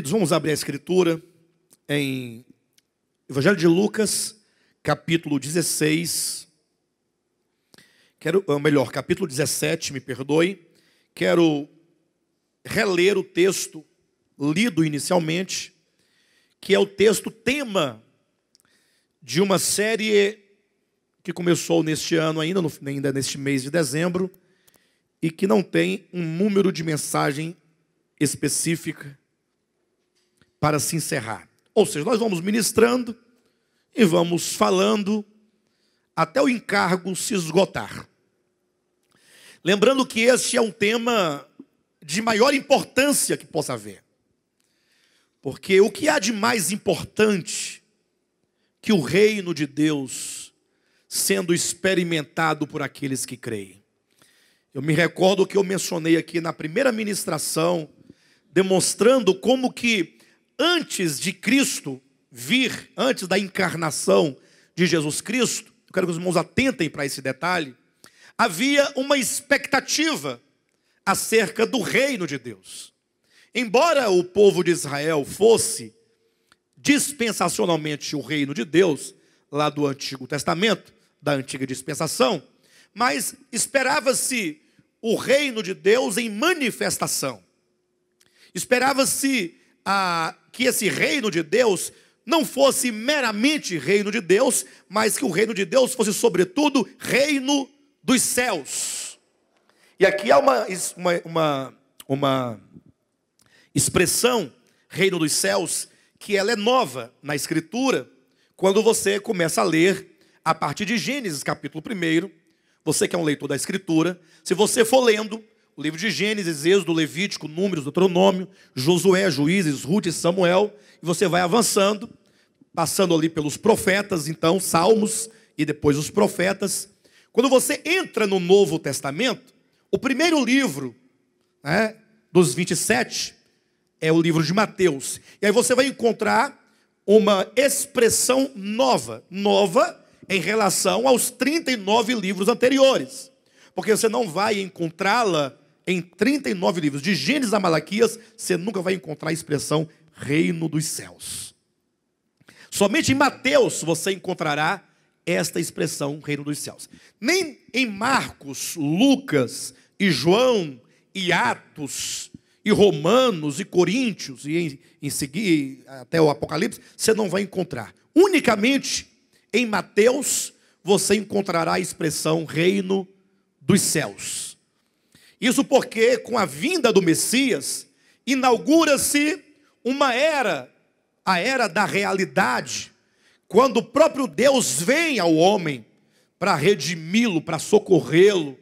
Queridos, vamos abrir a escritura em Evangelho de Lucas, capítulo 16. Capítulo 17, me perdoe. Quero reler o texto lido inicialmente, que é o texto tema de uma série que começou neste ano ainda neste mês de dezembro, e que não tem um número de mensagem específica para se encerrar. Ou seja, nós vamos ministrando e vamos falando até o encargo se esgotar. Lembrando que este é um tema de maior importância que possa haver. Porque o que há de mais importante que o reino de Deus sendo experimentado por aqueles que creem? Eu me recordo que eu mencionei aqui na primeira ministração, demonstrando como que antes de Cristo vir, antes da encarnação de Jesus Cristo, eu quero que os irmãos atentem para esse detalhe, havia uma expectativa acerca do reino de Deus. Embora o povo de Israel fosse dispensacionalmente o reino de Deus, lá do Antigo Testamento, da antiga dispensação, mas esperava-se o reino de Deus em manifestação. Esperava-se que esse reino de Deus não fosse meramente reino de Deus, mas que o reino de Deus fosse, sobretudo, reino dos céus. E aqui há uma expressão, reino dos céus, que ela é nova na Escritura, quando você começa a ler a partir de Gênesis, capítulo 1, você que é um leitor da Escritura, se você for lendo o livro de Gênesis, Êxodo, Levítico, Números, Deuteronômio, Josué, Juízes, Ruth e Samuel, e você vai avançando, passando ali pelos profetas, então, Salmos, e depois os profetas. Quando você entra no Novo Testamento, o primeiro livro, dos 27, é o livro de Mateus. E aí você vai encontrar uma expressão nova em relação aos 39 livros anteriores. Porque você não vai encontrá-la em 39 livros. De Gênesis a Malaquias, você nunca vai encontrar a expressão reino dos céus. Somente em Mateus você encontrará esta expressão reino dos céus. Nem em Marcos, Lucas e João e Atos e Romanos e Coríntios e em seguir até o Apocalipse, você não vai encontrar. Unicamente em Mateus você encontrará a expressão reino dos céus. Isso porque com a vinda do Messias inaugura-se uma era, a era da realidade, quando o próprio Deus vem ao homem para redimi-lo, para socorrê-lo,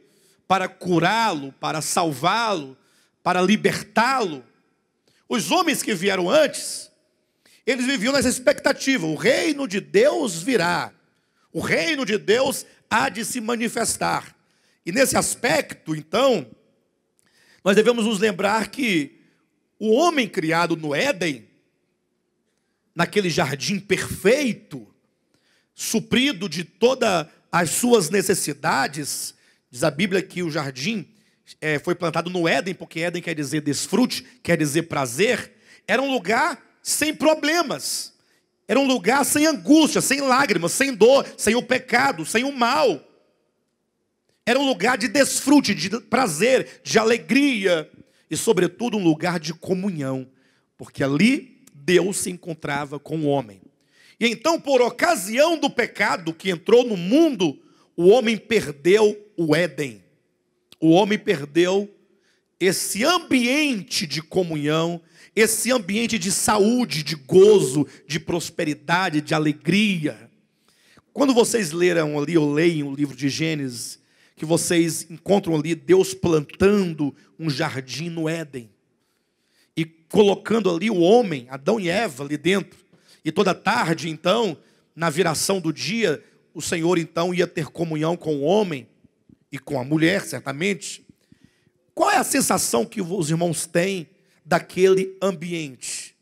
para curá-lo, para salvá-lo, para libertá-lo. Os homens que vieram antes, eles viviam nessa expectativa: o reino de Deus virá, o reino de Deus há de se manifestar. E nesse aspecto, então, nós devemos nos lembrar que o homem criado no Éden, naquele jardim perfeito, suprido de todas as suas necessidades, diz a Bíblia que o jardim foi plantado no Éden, porque Éden quer dizer desfrute, quer dizer prazer, era um lugar sem problemas, era um lugar sem angústia, sem lágrimas, sem dor, sem o pecado, sem o mal. Era um lugar de desfrute, de prazer, de alegria e, sobretudo, um lugar de comunhão, porque ali Deus se encontrava com o homem. E então, por ocasião do pecado que entrou no mundo, o homem perdeu o Éden. O homem perdeu esse ambiente de comunhão, esse ambiente de saúde, de gozo, de prosperidade, de alegria. Quando vocês leram ali, ou leem o livro de Gênesis, que vocês encontram ali Deus plantando um jardim no Éden e colocando ali o homem, Adão e Eva, ali dentro. E toda tarde, então, na viração do dia, o Senhor, então, ia ter comunhão com o homem e com a mulher, certamente. Qual é a sensação que os irmãos têm daquele ambiente?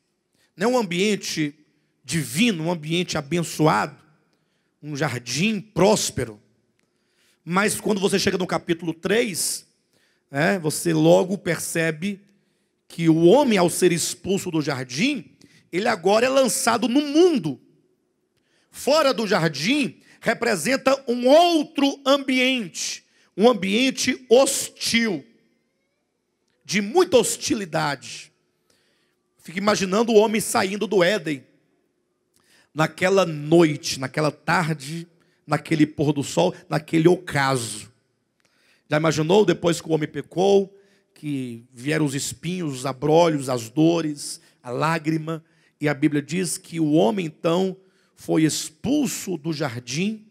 Não é um ambiente divino, um ambiente abençoado, um jardim próspero. Mas quando você chega no capítulo 3, você logo percebe que o homem, ao ser expulso do jardim, ele agora é lançado no mundo. Fora do jardim, representa um outro ambiente, um ambiente hostil, de muita hostilidade. Fico imaginando o homem saindo do Éden, naquela noite, naquela tarde, naquele pôr do sol, naquele ocaso. Já imaginou depois que o homem pecou, que vieram os espinhos, os abrolhos, as dores, a lágrima, e a Bíblia diz que o homem então foi expulso do jardim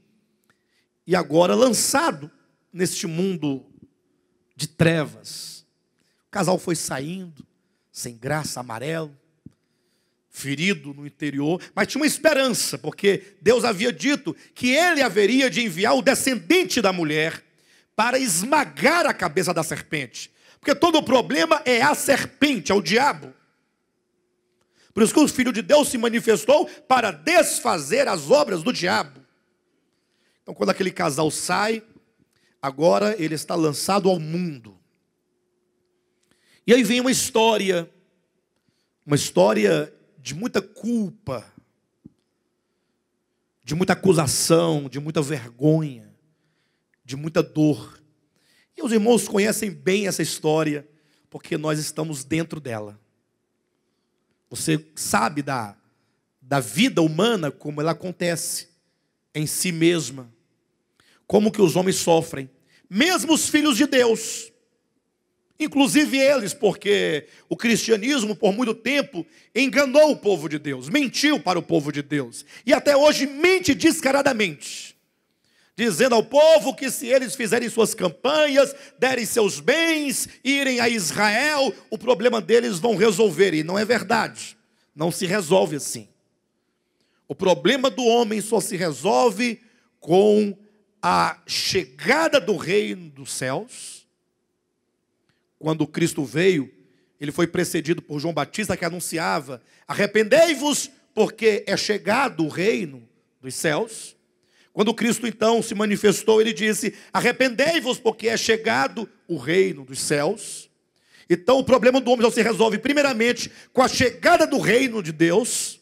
e agora lançado neste mundo de trevas. O casal foi saindo, sem graça, amarelo, ferido no interior, mas tinha uma esperança, porque Deus havia dito que ele haveria de enviar o descendente da mulher para esmagar a cabeça da serpente. Porque todo o problema é a serpente, é o diabo. Por isso que o Filho de Deus se manifestou para desfazer as obras do diabo. Então, quando aquele casal sai, agora ele está lançado ao mundo. E aí vem uma história de muita culpa, de muita acusação, de muita vergonha, de muita dor. E os irmãos conhecem bem essa história, porque nós estamos dentro dela. Você sabe da vida humana, como ela acontece em si mesma. Como que os homens sofrem. Mesmo os filhos de Deus. Inclusive eles, porque o cristianismo, por muito tempo, enganou o povo de Deus. Mentiu para o povo de Deus. E até hoje mente descaradamente. Dizendo ao povo que se eles fizerem suas campanhas, derem seus bens, irem a Israel, o problema deles vão resolver. E não é verdade. Não se resolve assim. O problema do homem só se resolve com a chegada do reino dos céus. Quando Cristo veio, ele foi precedido por João Batista, que anunciava: arrependei-vos, porque é chegado o reino dos céus. Quando Cristo então se manifestou, ele disse: arrependei-vos, porque é chegado o reino dos céus. Então o problema do homem só se resolve primeiramente com a chegada do reino de Deus.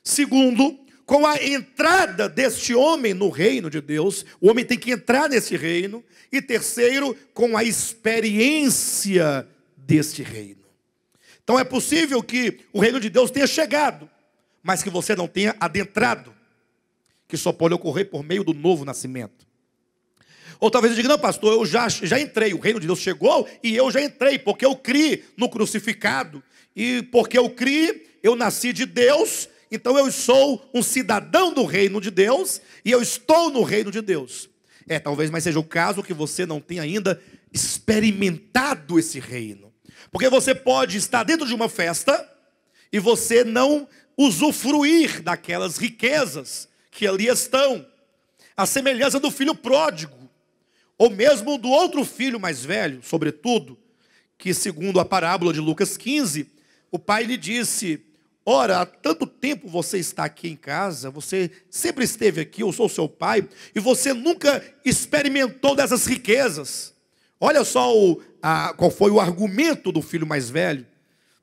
Segundo, com a entrada deste homem no reino de Deus. O homem tem que entrar nesse reino. E terceiro, com a experiência deste reino. Então é possível que o reino de Deus tenha chegado, mas que você não tenha adentrado, que só pode ocorrer por meio do novo nascimento. Ou talvez eu diga: não, pastor, eu já entrei, o reino de Deus chegou e eu já entrei, porque eu criei no crucificado, e porque eu criei, eu nasci de Deus, então eu sou um cidadão do reino de Deus, e eu estou no reino de Deus. Talvez, mas seja o caso que você não tenha ainda experimentado esse reino. Porque você pode estar dentro de uma festa e você não usufruir daquelas riquezas que ali estão. A semelhança do filho pródigo, ou mesmo do outro filho mais velho, sobretudo, que segundo a parábola de Lucas 15, o pai lhe disse: ora, há tanto tempo você está aqui em casa, você sempre esteve aqui, eu sou seu pai, e você nunca experimentou dessas riquezas. Olha só qual foi o argumento do filho mais velho,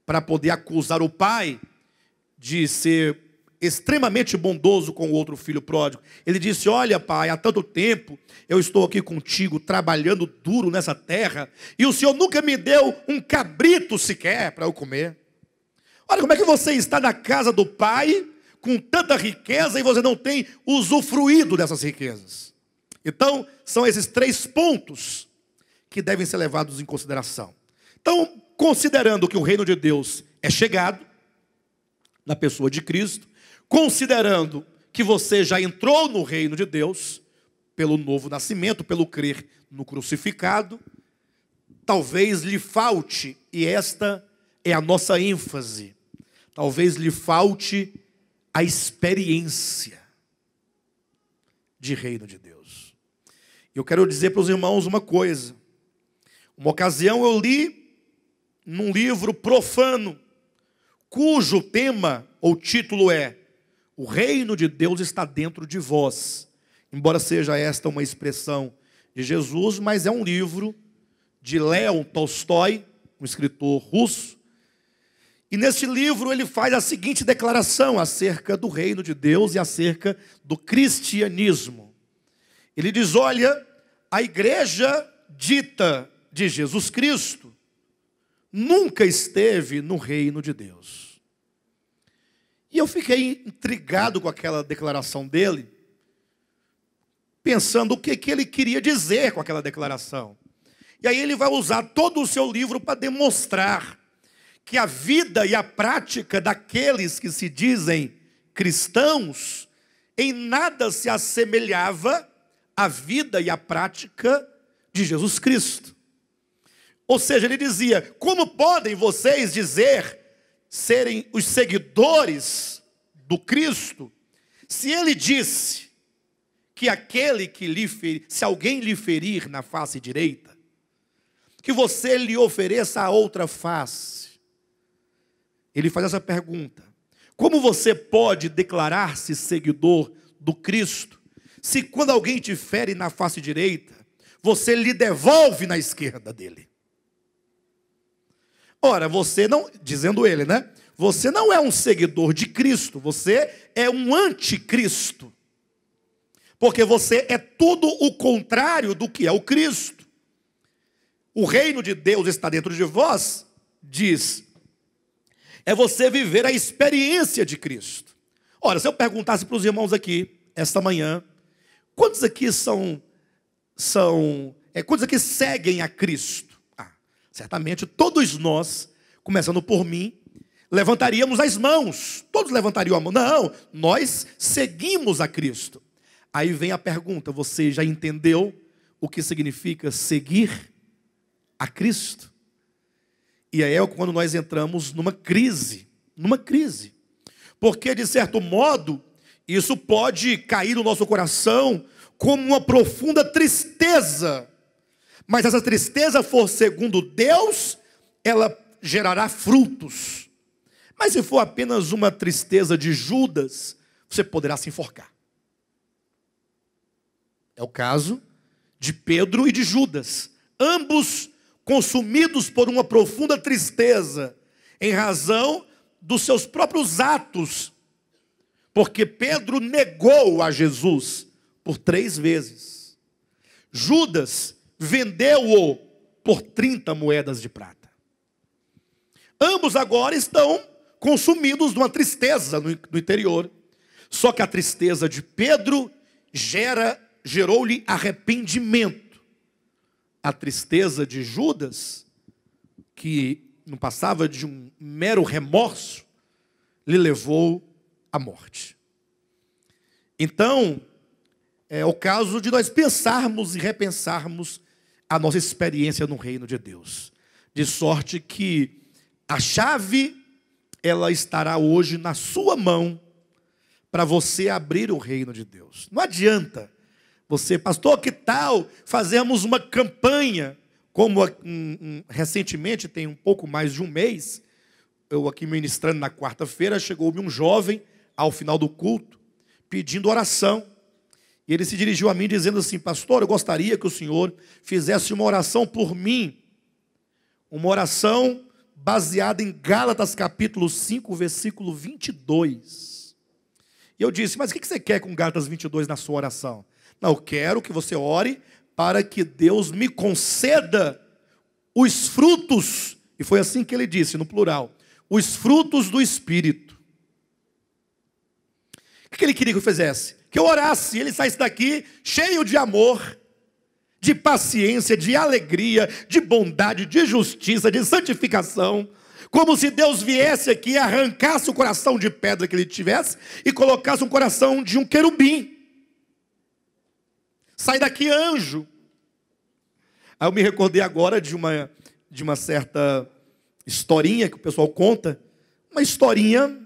para poder acusar o pai de ser extremamente bondoso com o outro filho pródigo. Ele disse: olha, pai, há tanto tempo eu estou aqui contigo, trabalhando duro nessa terra, e o senhor nunca me deu um cabrito sequer para eu comer. Olha como é que você está na casa do pai, com tanta riqueza, e você não tem usufruído dessas riquezas. Então, são esses 3 pontos que devem ser levados em consideração. Então, considerando que o reino de Deus é chegado, na pessoa de Cristo, considerando que você já entrou no reino de Deus, pelo novo nascimento, pelo crer no crucificado, talvez lhe falte, e esta é a nossa ênfase, talvez lhe falte a experiência de reino de Deus. Eu quero dizer para os irmãos uma coisa. Uma ocasião eu li num livro profano, cujo tema ou título é: o reino de Deus está dentro de vós. Embora seja esta uma expressão de Jesus, mas é um livro de Leon Tolstói, um escritor russo, E neste livro ele faz a seguinte declaração acerca do reino de Deus e acerca do cristianismo. Ele diz: olha, a igreja dita de Jesus Cristo nunca esteve no reino de Deus. E eu fiquei intrigado com aquela declaração dele, pensando o que ele queria dizer com aquela declaração. E aí ele vai usar todo o seu livro para demonstrar que a vida e a prática daqueles que se dizem cristãos em nada se assemelhava à vida e à prática de Jesus Cristo. Ou seja, ele dizia: como podem vocês dizer serem os seguidores do Cristo, se ele disse que aquele que se alguém lhe ferir na face direita, que você lhe ofereça a outra face? Ele faz essa pergunta: como você pode declarar-se seguidor do Cristo, se quando alguém te fere na face direita, você lhe devolve na esquerda dele? Ora, você não, dizendo ele, né? Você não é um seguidor de Cristo, você é um anticristo. Porque você é tudo o contrário do que é o Cristo. O reino de Deus está dentro de vós, diz, é você viver a experiência de Cristo. Ora, se eu perguntasse para os irmãos aqui, esta manhã, quantos aqui quantos aqui seguem a Cristo? Certamente todos nós, começando por mim, levantaríamos as mãos. Todos levantariam a mão. Não, nós seguimos a Cristo. Aí vem a pergunta: você já entendeu o que significa seguir a Cristo? E aí é quando nós entramos numa crise. Porque, de certo modo, isso pode cair no nosso coração como uma profunda tristeza. Mas essa tristeza for segundo Deus, ela gerará frutos. Mas se for apenas uma tristeza de Judas, você poderá se enforcar. É o caso de Pedro e de Judas. Ambos consumidos por uma profunda tristeza, em razão dos seus próprios atos. Porque Pedro negou a Jesus por 3 vezes. Judas vendeu-o por 30 moedas de prata. Ambos agora estão consumidos de uma tristeza no interior. Só que a tristeza de Pedro gerou-lhe arrependimento. A tristeza de Judas, que não passava de um mero remorso, lhe levou à morte. Então, é o caso de nós pensarmos e repensarmos a nossa experiência no reino de Deus. De sorte que a chave, ela estará hoje na sua mão, para você abrir o reino de Deus. Não adianta você, pastor, que tal fazermos uma campanha, como recentemente, tem um pouco mais de um mês, eu aqui ministrando na quarta-feira, chegou-me um jovem, ao final do culto, pedindo oração. E ele se dirigiu a mim dizendo assim: pastor, eu gostaria que o senhor fizesse uma oração por mim. Uma oração baseada em Gálatas capítulo 5, versículo 22. E eu disse: mas o que você quer com Gálatas 22 na sua oração? Não, eu quero que você ore para que Deus me conceda os frutos. E foi assim que ele disse, no plural: os frutos do Espírito. O que ele queria que eu fizesse? Que eu orasse e ele saísse daqui cheio de amor, de paciência, de alegria, de bondade, de justiça, de santificação. Como se Deus viesse aqui e arrancasse o coração de pedra que ele tivesse e colocasse um coração de um querubim. Sai daqui, anjo. Aí eu me recordei agora de uma certa historinha que o pessoal conta. Uma historinha,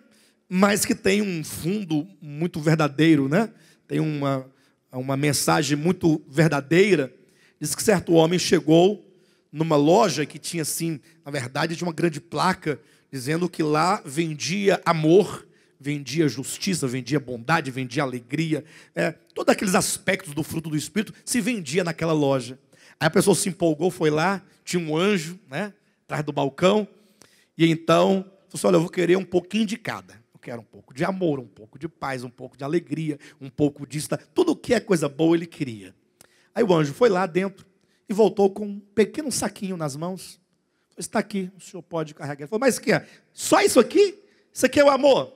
mas que tem um fundo muito verdadeiro, né? Tem uma mensagem muito verdadeira. Diz que certo homem chegou numa loja que tinha assim, na verdade, tinha uma grande placa dizendo que lá vendia amor, vendia justiça, vendia bondade, vendia alegria. Todos aqueles aspectos do fruto do Espírito se vendia naquela loja. Aí a pessoa se empolgou, foi lá, tinha um anjo, né, atrás do balcão, e então falou assim, olha, eu vou querer um pouquinho de cada. Eu quero um pouco de amor, um pouco de paz, um pouco de alegria, um pouco disso. Tudo que é coisa boa ele queria. Aí o anjo foi lá dentro e voltou com um pequeno saquinho nas mãos. Está aqui, o senhor pode carregar. Ele falou, mas o que é? Só isso aqui? Isso aqui é o amor?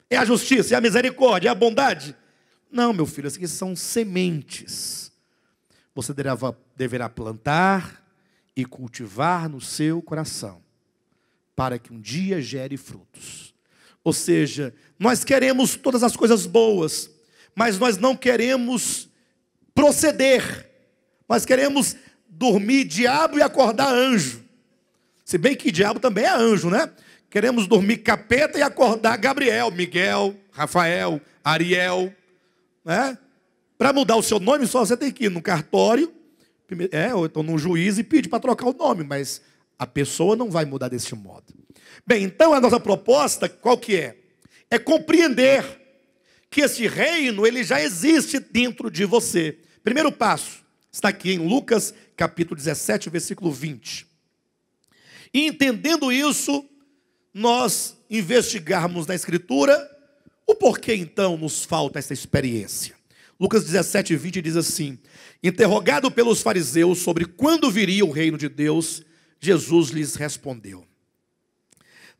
É a justiça, é a misericórdia, é a bondade? Não, meu filho, isso aqui são sementes. Você deverá plantar e cultivar no seu coração, para que um dia gere frutos. Ou seja, nós queremos todas as coisas boas, mas nós não queremos proceder. Nós queremos dormir diabo e acordar anjo. Se bem que diabo também é anjo, né? Queremos dormir capeta e acordar Gabriel, Miguel, Rafael, Ariel, né? Para mudar o seu nome, só você tem que ir no cartório, ou então num juiz e pedir para trocar o nome, mas a pessoa não vai mudar desse modo. Bem, então a nossa proposta, qual que é? É compreender que esse reino, ele já existe dentro de você. Primeiro passo, está aqui em Lucas, capítulo 17, versículo 20. E entendendo isso, nós investigarmos na Escritura o porquê então nos falta essa experiência. Lucas 17, 20 diz assim: interrogado pelos fariseus sobre quando viria o reino de Deus, Jesus lhes respondeu: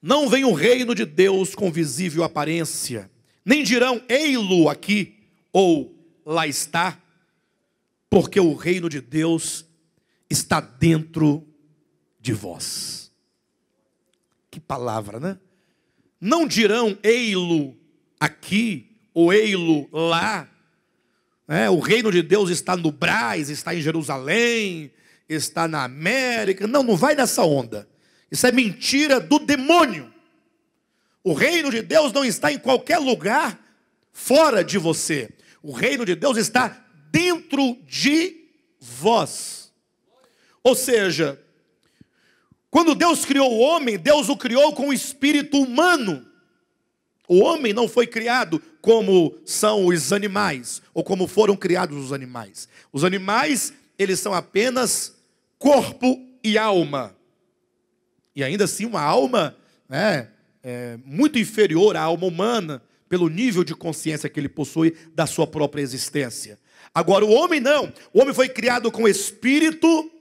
não vem o reino de Deus com visível aparência, nem dirão, ei-lo aqui, ou lá está, porque o reino de Deus está dentro de vós. Que palavra, né? Não dirão, ei-lo aqui, ou ei-lo lá. O reino de Deus está no Brás, está em Jerusalém, está na América. Não, não vai nessa onda. Isso é mentira do demônio. O reino de Deus não está em qualquer lugar fora de você. O reino de Deus está dentro de vós. Ou seja, quando Deus criou o homem, Deus o criou com o espírito humano. O homem não foi criado como são os animais, ou como foram criados os animais. Os animais, eles são apenas corpo e alma. E ainda assim uma alma muito inferior à alma humana, pelo nível de consciência que ele possui da sua própria existência. Agora o homem não. O homem foi criado com espírito,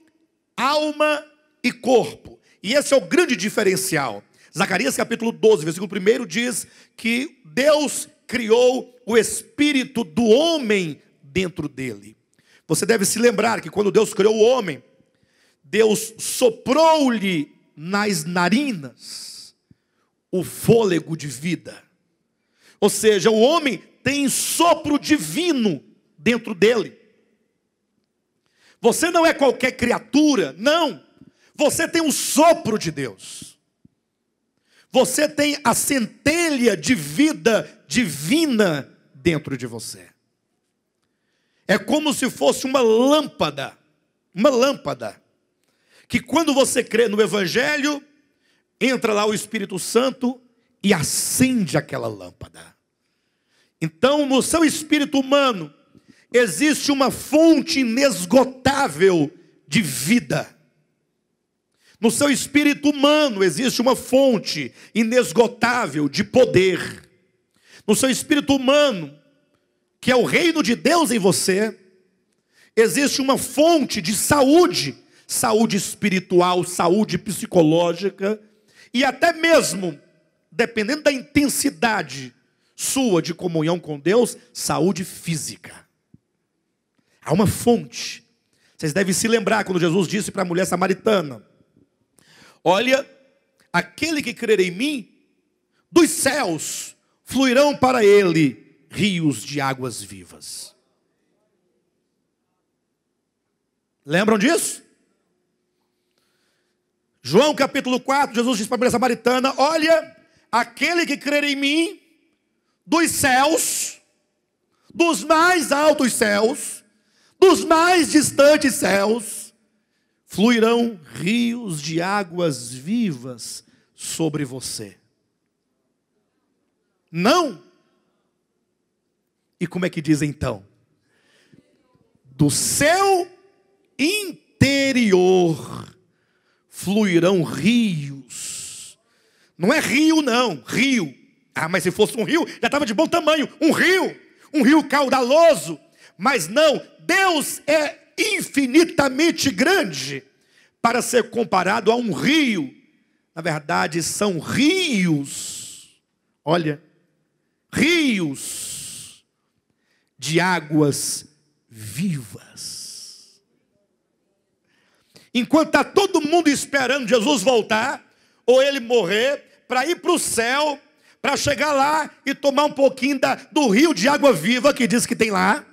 alma e corpo. E esse é o grande diferencial. Zacarias capítulo 12, versículo 1 diz que Deus criou o espírito do homem dentro dele. Você deve se lembrar que quando Deus criou o homem, Deus soprou-lhe nas narinas o fôlego de vida. Ou seja, o homem tem sopro divino dentro dele. Você não é qualquer criatura, não. Você tem um sopro de Deus. Você tem a centelha de vida divina dentro de você. É como se fosse uma lâmpada, que quando você crê no Evangelho, entra lá o Espírito Santo e acende aquela lâmpada. Então, no seu espírito humano, existe uma fonte inesgotável de vida. No seu espírito humano existe uma fonte inesgotável de poder. No seu espírito humano, que é o reino de Deus em você, existe uma fonte de saúde, saúde espiritual, saúde psicológica e até mesmo, dependendo da intensidade sua de comunhão com Deus, saúde física. Há uma fonte. Vocês devem se lembrar quando Jesus disse para a mulher samaritana: olha, aquele que crer em mim, dos céus fluirão para ele rios de águas vivas. Lembram disso? João capítulo 4, Jesus disse para a mulher samaritana: olha, aquele que crer em mim, dos céus, dos mais altos céus, dos mais distantes céus, fluirão rios de águas vivas sobre você. Não? E como é que diz então? Do seu interior fluirão rios. Não é rio, não. Rio. Ah, mas se fosse um rio, já estava de bom tamanho. Um rio caudaloso. Mas não, Deus é infinitamente grande para ser comparado a um rio. Na verdade, são rios. Olha, rios de águas vivas. Enquanto está todo mundo esperando Jesus voltar, ou ele morrer, para ir para o céu, para chegar lá e tomar um pouquinho do rio de água viva que diz que tem lá.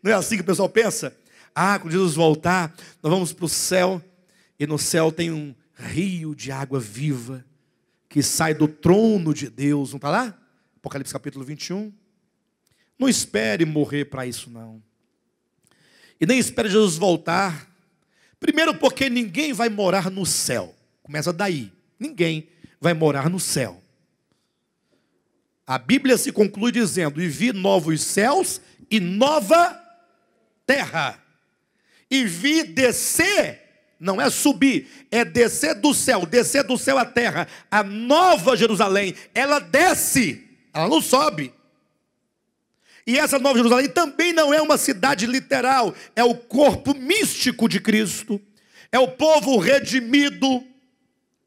Não é assim que o pessoal pensa? Ah, quando Jesus voltar, nós vamos para o céu, e no céu tem um rio de água viva, que sai do trono de Deus, não está lá? Apocalipse capítulo 21. Não espere morrer para isso, não. E nem espere Jesus voltar. Primeiro porque ninguém vai morar no céu. Começa daí. Ninguém vai morar no céu. A Bíblia se conclui dizendo: e vi novos céus e nova terra. E vi descer, não é subir, é descer do céu à terra. A nova Jerusalém, ela desce, ela não sobe. E essa nova Jerusalém também não é uma cidade literal, é o corpo místico de Cristo. É o povo redimido,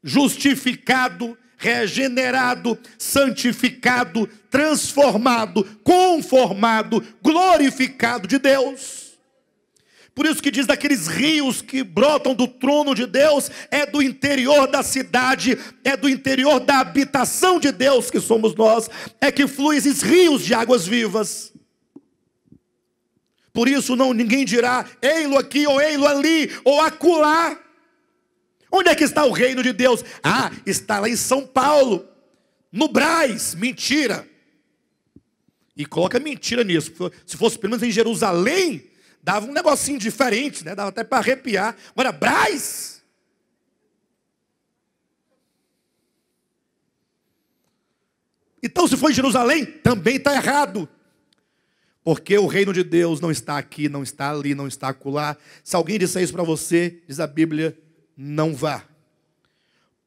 justificado, regenerado, santificado, transformado, conformado, glorificado de Deus. Por isso que diz daqueles rios que brotam do trono de Deus, é do interior da cidade, é do interior da habitação de Deus que somos nós, é que fluem esses rios de águas vivas. Por isso ninguém dirá, ei-lo aqui, ou ei-lo ali, ou acolá. Onde é que está o reino de Deus? Ah, está lá em São Paulo, no Brás. Mentira. E coloca mentira nisso. Se fosse pelo menos em Jerusalém, dava um negocinho diferente, né? Dava até para arrepiar. Agora, Brás? Então, se for em Jerusalém, também está errado. Porque o reino de Deus não está aqui, não está ali, não está acolá. Se alguém disser isso para você, diz a Bíblia, não vá.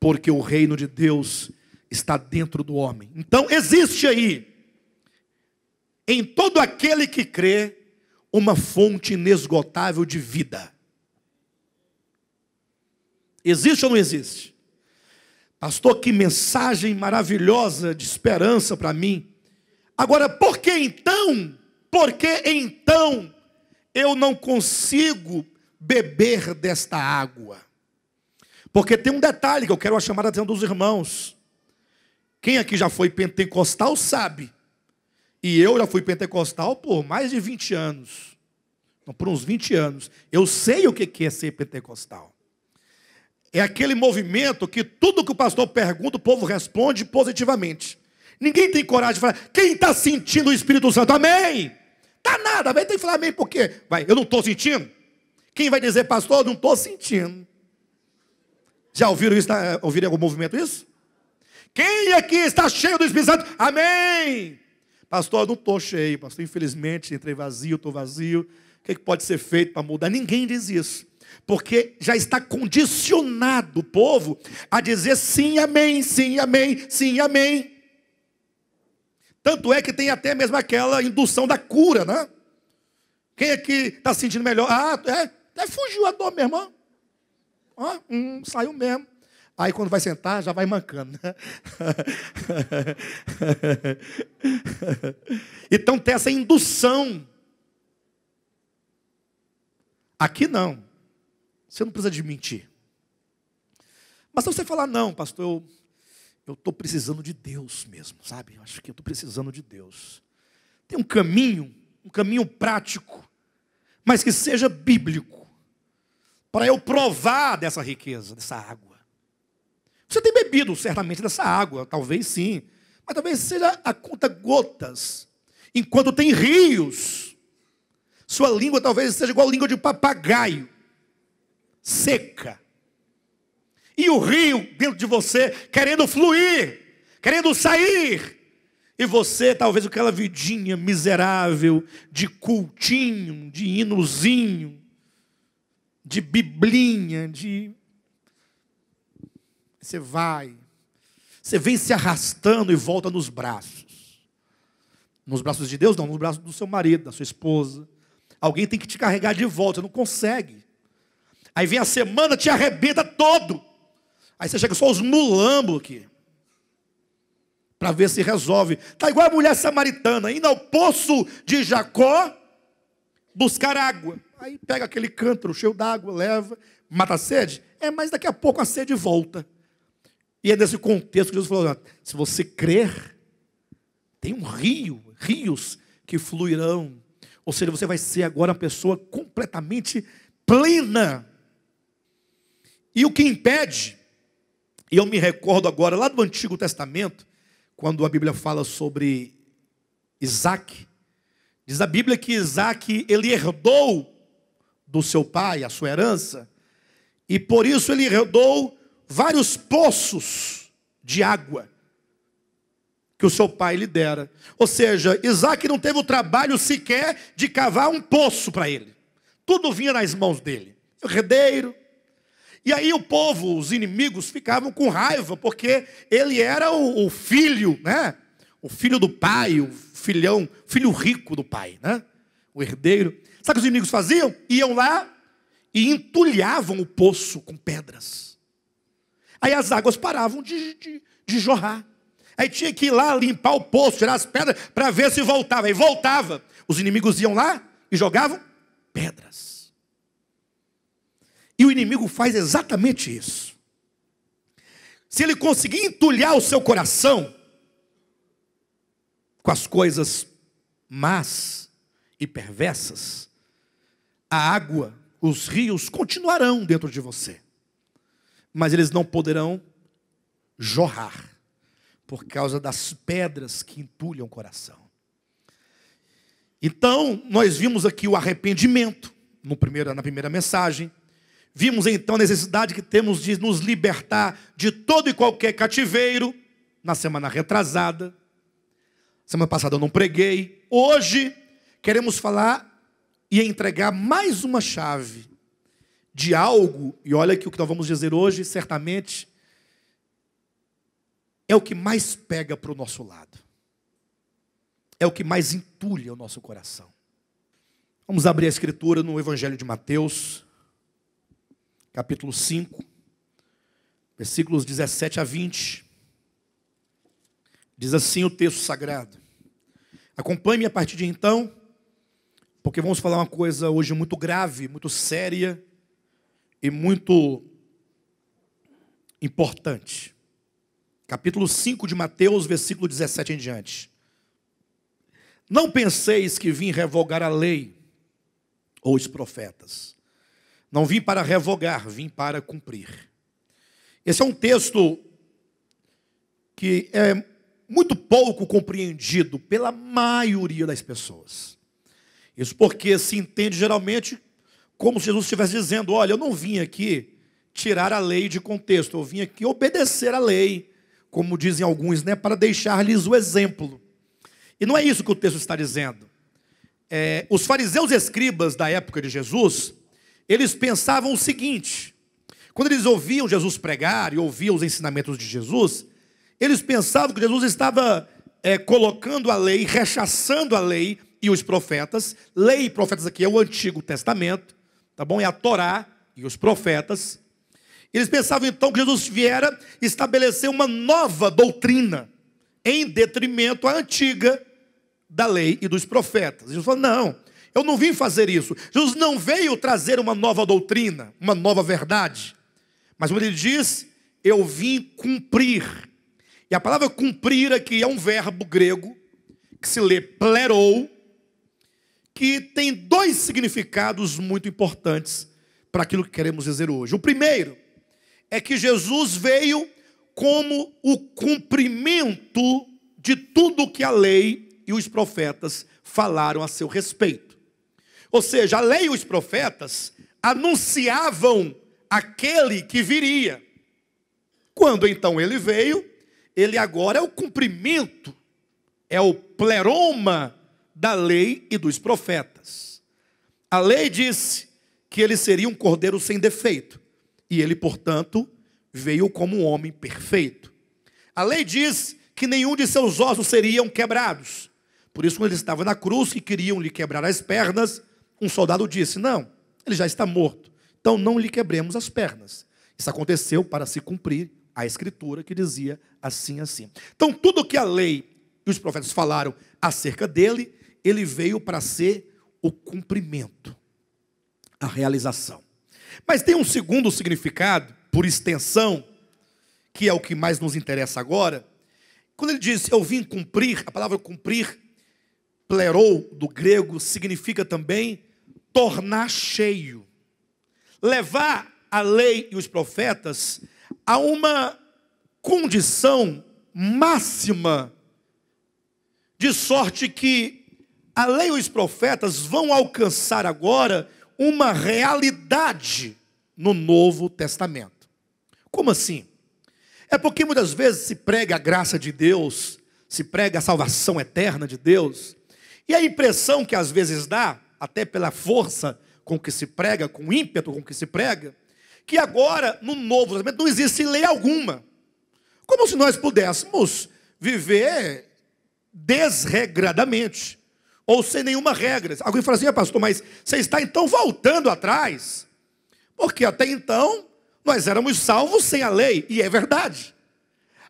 Porque o reino de Deus está dentro do homem. Então, existe aí, em todo aquele que crê, uma fonte inesgotável de vida. Existe ou não existe? Pastor, que mensagem maravilhosa de esperança para mim. Agora, por que então eu não consigo beber desta água? Porque tem um detalhe que eu quero chamar a atenção dos irmãos. Quem aqui já foi pentecostal sabe. E eu já fui pentecostal por mais de 20 anos. Por uns 20 anos. Eu sei o que é ser pentecostal. É aquele movimento que tudo que o pastor pergunta, o povo responde positivamente. Ninguém tem coragem de falar, quem está sentindo o Espírito Santo? Amém! Tá nada, vai ter que falar amém, por quê? Eu não estou sentindo? Quem vai dizer, pastor, eu não estou sentindo? Já ouviram isso? Ouviram em algum movimento isso? Quem aqui está cheio do Espírito Santo? Amém! Pastor, eu não estou cheio, pastor, infelizmente, entrei vazio, estou vazio. O que pode ser feito para mudar? Ninguém diz isso. Porque já está condicionado o povo a dizer sim, amém, sim, amém, sim, amém. Tanto é que tem até mesmo aquela indução da cura, né? Quem aqui está sentindo melhor? Até fugiu a dor, meu irmão. Saiu mesmo. Aí quando vai sentar, já vai mancando, né? Então tem essa indução. Aqui não. Você não precisa de mentir. Mas se você falar, não, pastor, eu estou precisando de Deus mesmo, sabe? Eu acho que eu estou precisando de Deus. Tem um caminho prático, mas que seja bíblico, para eu provar dessa riqueza, dessa água. Você tem bebido certamente dessa água, talvez sim, mas talvez seja a conta-gotas, enquanto tem rios. Sua língua talvez seja igual a língua de papagaio, seca. E o rio dentro de você querendo fluir, querendo sair. E você talvez aquela vidinha miserável de cultinho, de hinozinho, de biblinha, de Você vai, você vem se arrastando e volta nos braços. Nos braços de Deus, não, nos braços do seu marido, da sua esposa. Alguém tem que te carregar de volta, você não consegue. Aí vem a semana, te arrebenta todo. Aí você chega só os mulambos aqui. Para ver se resolve. Está igual a mulher samaritana, indo ao poço de Jacó buscar água. Aí pega aquele cântaro cheio d'água, leva, mata a sede. Mas daqui a pouco a sede volta. E é nesse contexto que Jesus falou, se você crer, tem um rios que fluirão. Ou seja, você vai ser agora uma pessoa completamente plena. E o que impede, e eu me recordo agora lá do Antigo Testamento, quando a Bíblia fala sobre Isaac, diz a Bíblia que Isaac, ele herdou do seu pai a sua herança, e por isso ele herdou vários poços de água que o seu pai lhe dera. Ou seja, Isaac não teve o trabalho sequer de cavar um poço para ele. Tudo vinha nas mãos dele. O herdeiro. E aí o povo, os inimigos, ficavam com raiva, porque ele era o filho, né? O filho do pai, o filho rico do pai, né? O herdeiro. Sabe o que os inimigos faziam? Iam lá e entulhavam o poço com pedras. Aí as águas paravam de jorrar. Aí tinha que ir lá limpar o poço, tirar as pedras, para ver se voltava. Aí voltava. Os inimigos iam lá e jogavam pedras. E o inimigo faz exatamente isso. Se ele conseguir entulhar o seu coração com as coisas más e perversas, a água, os rios continuarão dentro de você. Mas eles não poderão jorrar por causa das pedras que entulham o coração. Então, nós vimos aqui o arrependimento na primeira mensagem. Vimos então a necessidade que temos de nos libertar de todo e qualquer cativeiro, na semana retrasada. Semana passada eu não preguei. Hoje queremos falar e entregar mais uma chave de algo, e olha que o que nós vamos dizer hoje, certamente, é o que mais pega para o nosso lado. É o que mais entulha o nosso coração. Vamos abrir a escritura no Evangelho de Mateus, capítulo 5, versículos 17 a 20. Diz assim o texto sagrado. Acompanhe-me a partir de então, porque vamos falar uma coisa hoje muito grave, muito séria e muito importante. Capítulo 5 de Mateus, versículo 17 em diante. Não penseis que vim revogar a lei ou os profetas. Não vim para revogar, vim para cumprir. Esse é um texto que é muito pouco compreendido pela maioria das pessoas. Isso porque se entende geralmente como se Jesus estivesse dizendo, olha, eu não vim aqui tirar a lei de contexto, eu vim aqui obedecer a lei, como dizem alguns, né, para deixar-lhes o exemplo. E não é isso que o texto está dizendo. Os fariseus e escribas da época de Jesus, eles pensavam o seguinte, quando eles ouviam Jesus pregar e ouviam os ensinamentos de Jesus, eles pensavam que Jesus estava colocando a lei, rechaçando a lei e os profetas. Lei e profetas aqui é o Antigo Testamento, tá bom? É a Torá e os profetas. Eles pensavam então que Jesus viera estabelecer uma nova doutrina em detrimento à antiga da lei e dos profetas. Jesus falou, não, eu não vim fazer isso. Jesus não veio trazer uma nova doutrina, uma nova verdade. Mas como ele diz, eu vim cumprir. E a palavra cumprir aqui é um verbo grego, que se lê plerou, que tem dois significados muito importantes para aquilo que queremos dizer hoje. O primeiro é que Jesus veio como o cumprimento de tudo que a lei e os profetas falaram a seu respeito. Ou seja, a lei e os profetas anunciavam aquele que viria. Quando então ele veio, ele agora é o cumprimento, é o pleroma da lei e dos profetas. A lei disse que ele seria um cordeiro sem defeito. E ele, portanto, veio como um homem perfeito. A lei diz que nenhum de seus ossos seriam quebrados. Por isso, quando ele estava na cruz e queriam lhe quebrar as pernas, um soldado disse: não, ele já está morto, então não lhe quebremos as pernas. Isso aconteceu para se cumprir a escritura que dizia assim, assim. Então, tudo que a lei e os profetas falaram acerca dele, ele veio para ser o cumprimento, a realização. Mas tem um segundo significado, por extensão, que é o que mais nos interessa agora. Quando ele diz, eu vim cumprir, a palavra cumprir, plerou, do grego, significa também tornar cheio. Levar a lei e os profetas a uma condição máxima, de sorte que a lei e os profetas vão alcançar agora uma realidade no Novo Testamento. Como assim? É porque muitas vezes se prega a graça de Deus, se prega a salvação eterna de Deus, e a impressão que às vezes dá, até pela força com que se prega, com o ímpeto com que se prega, que agora no Novo Testamento não existe lei alguma. Como se nós pudéssemos viver desregradamente, ou sem nenhuma regra. Alguém fala assim, pastor, mas você está então voltando atrás, porque até então nós éramos salvos sem a lei, e é verdade.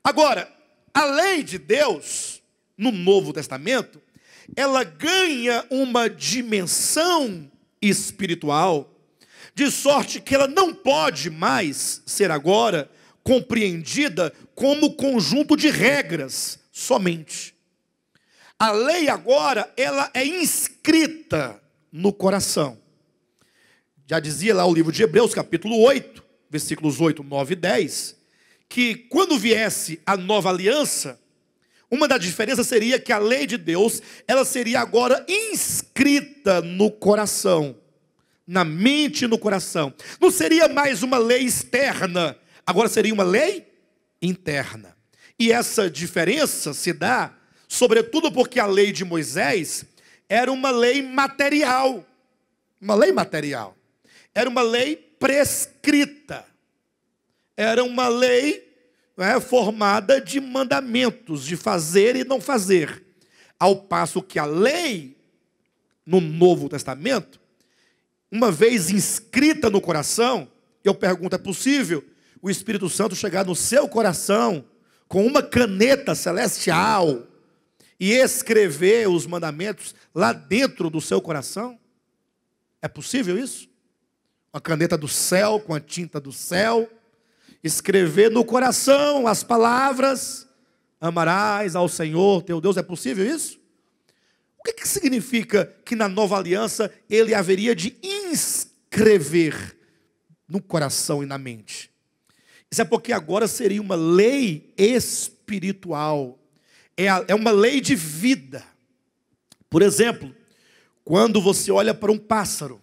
Agora, a lei de Deus, no Novo Testamento, ela ganha uma dimensão espiritual, de sorte que ela não pode mais ser agora compreendida como conjunto de regras somente. A lei agora, ela é inscrita no coração. Já dizia lá o livro de Hebreus, capítulo 8, versículos 8, 9 e 10, que quando viesse a nova aliança, uma das diferenças seria que a lei de Deus, ela seria agora inscrita no coração, na mente e no coração. Não seria mais uma lei externa, agora seria uma lei interna. E essa diferença se dá, sobretudo porque a lei de Moisés era uma lei material. Uma lei material. Era uma lei prescrita. Era uma lei formada de mandamentos, de fazer e não fazer. Ao passo que a lei, no Novo Testamento, uma vez inscrita no coração, eu pergunto, é possível o Espírito Santo chegar no seu coração com uma caneta celestial e escrever os mandamentos lá dentro do seu coração? É possível isso? Uma caneta do céu, com a tinta do céu, escrever no coração as palavras, amarás ao Senhor teu Deus, é possível isso? O que significa que na nova aliança ele haveria de inscrever no coração e na mente? Isso é porque agora seria uma lei espiritual, é uma lei de vida. Por exemplo, quando você olha para um pássaro,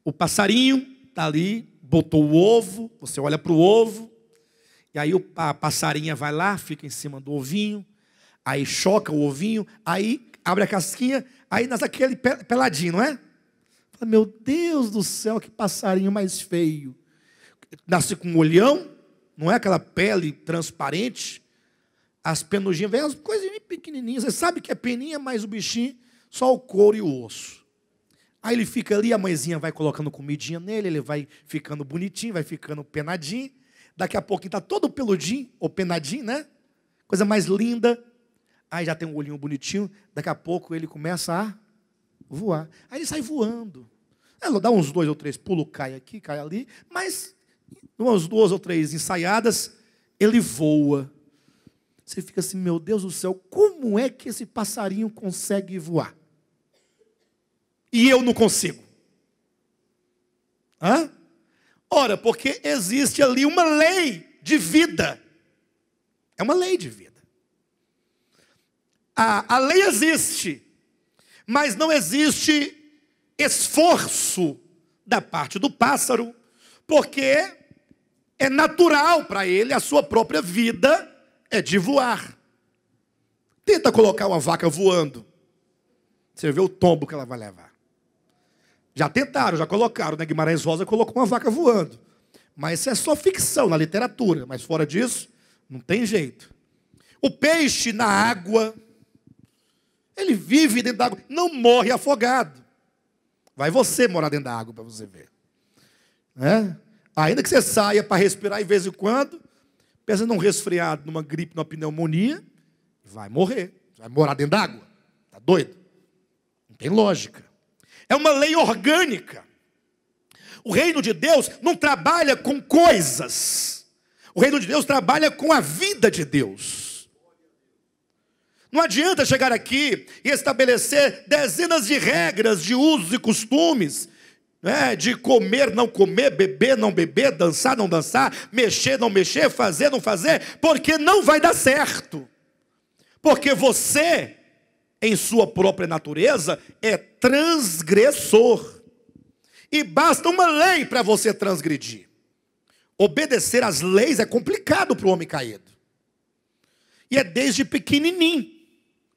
o passarinho está ali, botou o ovo, você olha para o ovo, e aí a passarinha vai lá, fica em cima do ovinho, aí choca o ovinho, aí abre a casquinha, aí nasce aquele peladinho, não é? Meu Deus do céu, que passarinho mais feio. Nasce com um olhão, não é aquela pele transparente, as penugинhas, vem as coisinhas pequenininhas, você sabe que é peninha, mas o bichinho, só o couro e o osso. Aí ele fica ali, a mãezinha vai colocando comidinha nele, ele vai ficando bonitinho, vai ficando penadinho, daqui a pouco está todo peludinho, ou penadinho, né? Coisa mais linda. Aí já tem um olhinho bonitinho, daqui a pouco ele começa a voar. Aí ele sai voando. Ela dá uns 2 ou 3 pulos, cai aqui, cai ali, mas umas 2 ou 3 ensaiadas, ele voa. Você fica assim, meu Deus do céu, como é que esse passarinho consegue voar? E eu não consigo. Hã? Ora, porque existe ali uma lei de vida. É uma lei de vida. A lei existe, mas não existe esforço da parte do pássaro, porque é natural para ele, a sua própria vida é de voar. Tenta colocar uma vaca voando, você vê o tombo que ela vai levar. Já tentaram, já colocaram, né? Guimarães Rosa colocou uma vaca voando, Mas isso é só ficção na literatura. Mas fora disso, não tem jeito. O peixe na água, ele vive dentro da água, não morre afogado. Vai você morar dentro da água para você ver. Ainda que você saia para respirar de vez em quando, pensa num resfriado, numa gripe, numa pneumonia, vai morrer. Vai morar dentro d'água. Está doido? Não tem lógica. É uma lei orgânica. O reino de Deus não trabalha com coisas. O reino de Deus trabalha com a vida de Deus. Não adianta chegar aqui e estabelecer dezenas de regras de usos e costumes, de comer, não comer, beber, não beber, dançar, não dançar, mexer, não mexer, fazer, não fazer, porque não vai dar certo. Porque você, em sua própria natureza, é transgressor. E basta uma lei para você transgredir. Obedecer às leis é complicado para o homem caído. E é desde pequenininho.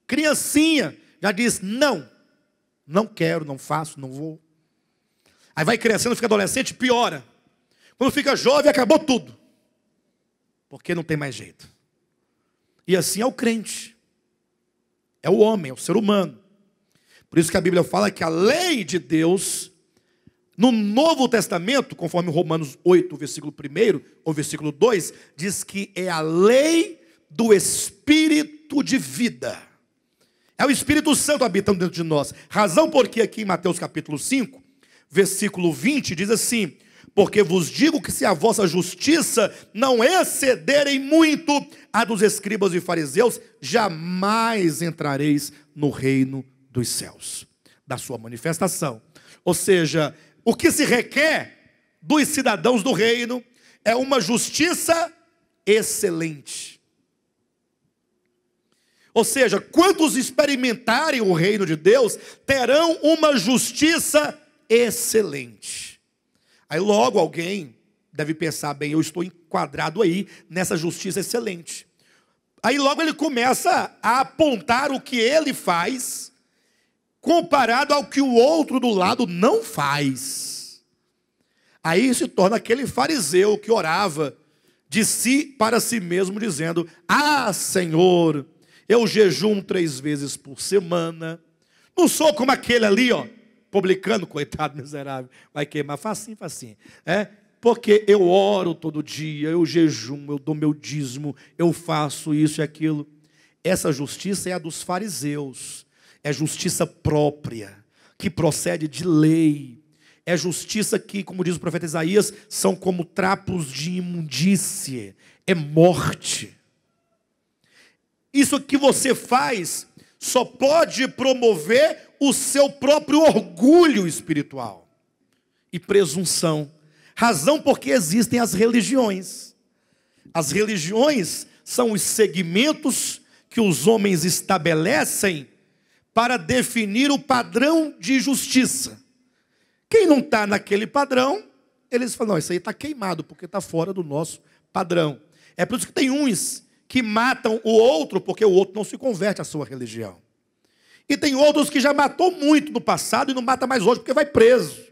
Criancinha já diz, não quero, não faço, não vou. Aí vai crescendo, fica adolescente, piora. Quando fica jovem, acabou tudo. Porque não tem mais jeito. E assim é o crente. É o homem, é o ser humano. Por isso que a Bíblia fala que a lei de Deus, no Novo Testamento, conforme Romanos 8, versículo 1 ou versículo 2, diz que é a lei do Espírito de vida. É o Espírito Santo habitando dentro de nós. Razão porque aqui em Mateus capítulo 5, versículo 20, diz assim: porque vos digo que se a vossa justiça não excederem muito a dos escribas e fariseus, jamais entrareis no reino dos céus. Da sua manifestação. Ou seja, o que se requer dos cidadãos do reino é uma justiça excelente. Ou seja, quantos experimentarem o reino de Deus, terão uma justiça excelente. Aí logo alguém deve pensar, bem, eu estou enquadrado aí nessa justiça excelente. Aí logo ele começa a apontar o que ele faz, comparado ao que o outro do lado não faz. Aí se torna aquele fariseu que orava de si para si mesmo, dizendo: ah, Senhor, eu jejuo 3 vezes por semana. Não sou como aquele ali, publicano, coitado, miserável, vai queimar, facinho. Porque eu oro todo dia, eu jejuo, eu dou meu dízimo, eu faço isso e aquilo. Essa justiça é a dos fariseus, é justiça própria, que procede de lei, é justiça que, como diz o profeta Isaías, são como trapos de imundície, é morte. Isso que você faz só pode promover o seu próprio orgulho espiritual e presunção. Razão porque existem as religiões. As religiões são os segmentos que os homens estabelecem para definir o padrão de justiça. Quem não está naquele padrão, eles falam: não, isso aí está queimado, porque está fora do nosso padrão. É por isso que tem uns que matam o outro, porque o outro não se converte à sua religião. E tem outros que já matou muito no passado e não mata mais hoje, porque vai preso.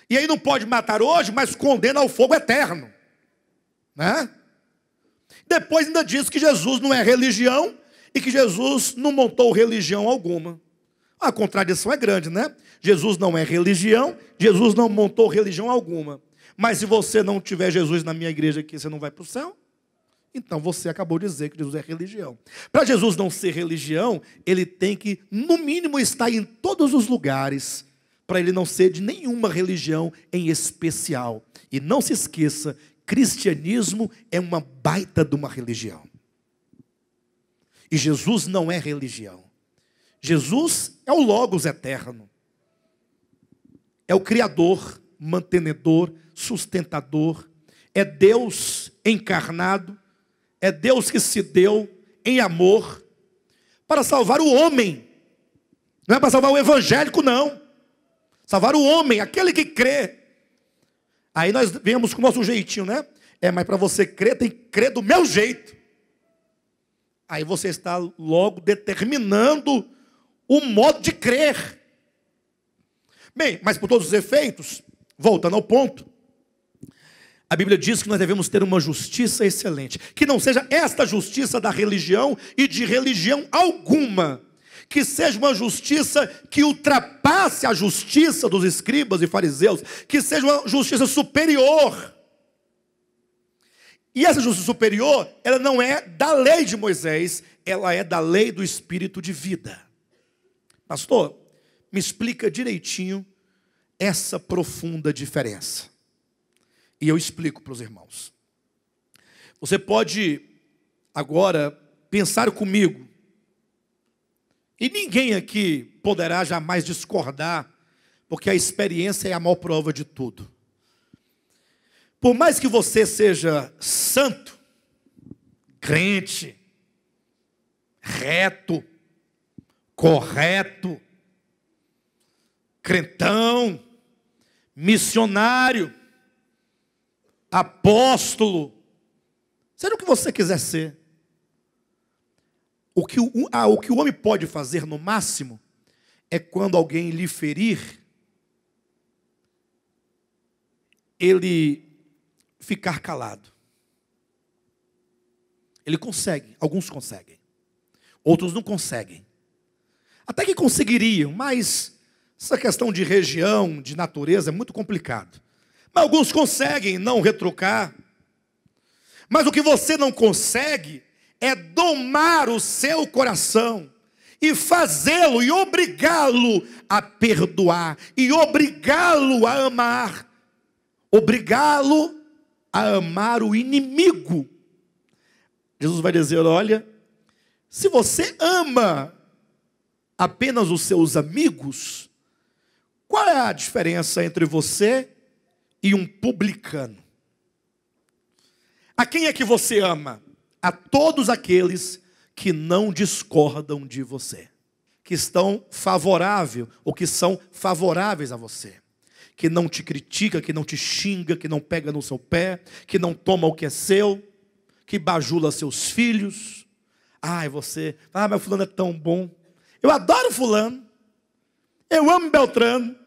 E aí não pode matar hoje, mas condena ao fogo eterno. Depois ainda diz que Jesus não é religião e que Jesus não montou religião alguma. A contradição é grande, né? Jesus não é religião, Jesus não montou religião alguma. Mas se você não tiver Jesus na minha igreja aqui, você não vai para o céu? Então você acabou de dizer que Jesus é religião. Para Jesus não ser religião, ele tem que, no mínimo, estar em todos os lugares, para ele não ser de nenhuma religião em especial. E não se esqueça, cristianismo é uma baita de uma religião. E Jesus não é religião. Jesus é o Logos eterno. É o Criador, mantenedor, sustentador. É Deus encarnado. É Deus que se deu em amor para salvar o homem. Não é para salvar o evangélico, não. Salvar o homem, aquele que crê. Aí nós vemos com o nosso jeitinho, né? Mas para você crer, tem que crer do meu jeito. Aí você está logo determinando o modo de crer. Bem, mas por todos os efeitos, voltando ao ponto, A Bíblia diz que nós devemos ter uma justiça excelente, que não seja esta justiça da religião e de religião alguma, que seja uma justiça que ultrapasse a justiça dos escribas e fariseus, que seja uma justiça superior. E essa justiça superior, ela não é da lei de Moisés, ela é da lei do Espírito de vida. Pastor, me explica direitinho essa profunda diferença. E eu explico para os irmãos. Você pode agora pensar comigo, e ninguém aqui poderá jamais discordar, porque a experiência é a maior prova de tudo. Por mais que você seja santo, crente, reto, correto, crentão, missionário, apóstolo, seja o que você quiser ser, o que o homem pode fazer no máximo é quando alguém lhe ferir, ele ficar calado. Ele consegue, alguns conseguem, outros não conseguem. Até que conseguiriam, mas essa questão de região, de natureza é muito complicado. Mas alguns conseguem não retrucar. Mas o que você não consegue é domar o seu coração e fazê-lo e obrigá-lo a perdoar e obrigá-lo a amar, obrigá-lo a amar o inimigo. Jesus vai dizer, olha, se você ama apenas os seus amigos, qual é a diferença entre você e um publicano? A quem é que você ama? A todos aqueles que não discordam de você, que estão favoráveis ou que são favoráveis a você, que não te critica, que não te xinga, que não pega no seu pé, que não toma o que é seu, que bajula seus filhos. Ai, você, mas fulano é tão bom. Eu adoro fulano, eu amo Beltrano.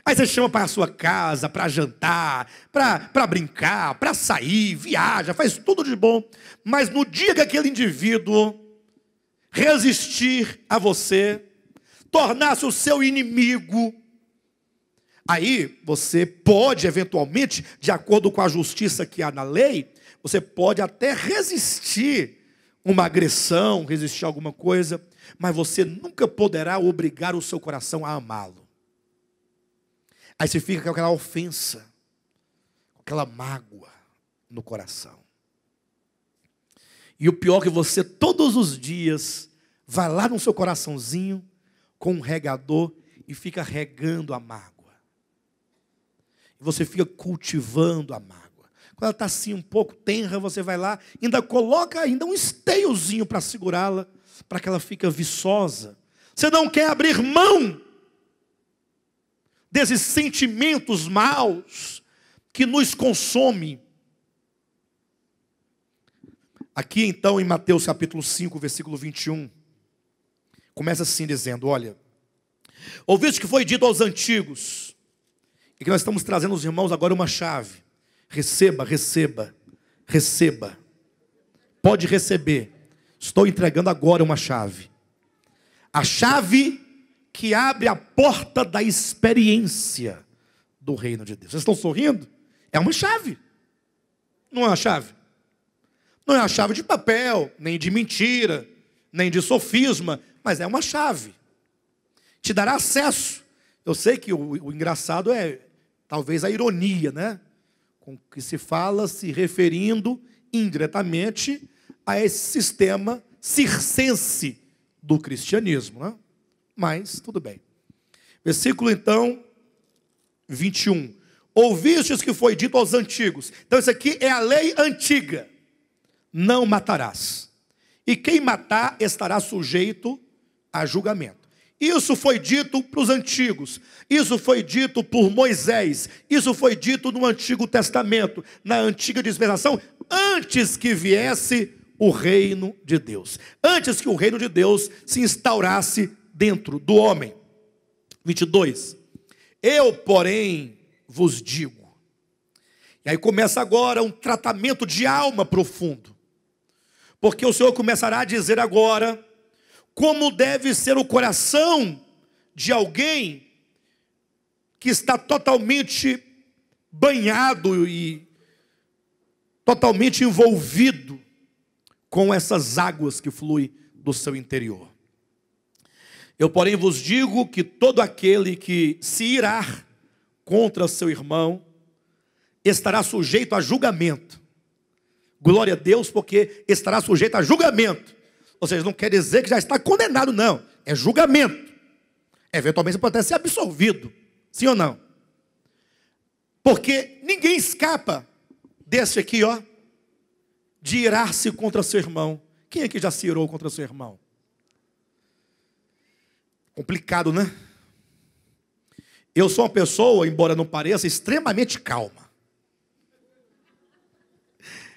Aí você chama para a sua casa, para jantar, para brincar, para sair, viaja, faz tudo de bom. Mas no dia que aquele indivíduo resistir a você, tornar-se o seu inimigo, aí você pode eventualmente, de acordo com a justiça que há na lei, você pode até resistir uma agressão, resistir a alguma coisa, mas você nunca poderá obrigar o seu coração a amá-lo. Aí você fica com aquela ofensa, com aquela mágoa no coração. E o pior é que você todos os dias vai lá no seu coraçãozinho com um regador e fica regando a mágoa. E você fica cultivando a mágoa. Quando ela está assim um pouco tenra, você vai lá, ainda coloca ainda um esteiozinho para segurá-la, para que ela fique viçosa. Você não quer abrir mão desses sentimentos maus que nos consomem. Aqui então em Mateus capítulo 5, versículo 21, começa assim dizendo, olha, ouviste que foi dito aos antigos, e que nós estamos trazendo aos irmãos agora uma chave, receba, receba, receba, pode receber, estou entregando agora uma chave, a chave que abre a porta da experiência do reino de Deus. Vocês estão sorrindo? É uma chave. Não é uma chave. Não é uma chave de papel, nem de mentira, nem de sofisma, mas é uma chave. Te dará acesso. Eu sei que o engraçado é talvez a ironia, né? Com que se fala se referindo indiretamente a esse sistema circense do cristianismo, né? Mas, tudo bem. Versículo, então, 21. Ouvistes que foi dito aos antigos. Então, isso aqui é a lei antiga. Não matarás. E quem matar estará sujeito a julgamento. Isso foi dito para os antigos. Isso foi dito por Moisés. Isso foi dito no Antigo Testamento, na antiga dispensação, antes que viesse o reino de Deus. Antes que o reino de Deus se instaurasse dentro do homem. 22. Eu, porém, vos digo. E aí começa agora um tratamento de alma profundo. Porque o Senhor começará a dizer agora como deve ser o coração de alguém que está totalmente banhado e totalmente envolvido com essas águas que fluem do seu interior. Eu, porém, vos digo que todo aquele que se irar contra seu irmão estará sujeito a julgamento. Glória a Deus, porque estará sujeito a julgamento. Ou seja, não quer dizer que já está condenado, não. É julgamento. Eventualmente você pode até ser absolvido. Sim ou não? Porque ninguém escapa desse aqui, ó, de irar-se contra seu irmão. Quem aqui já se irou contra seu irmão? Complicado, né? Eu sou uma pessoa, embora não pareça, extremamente calma.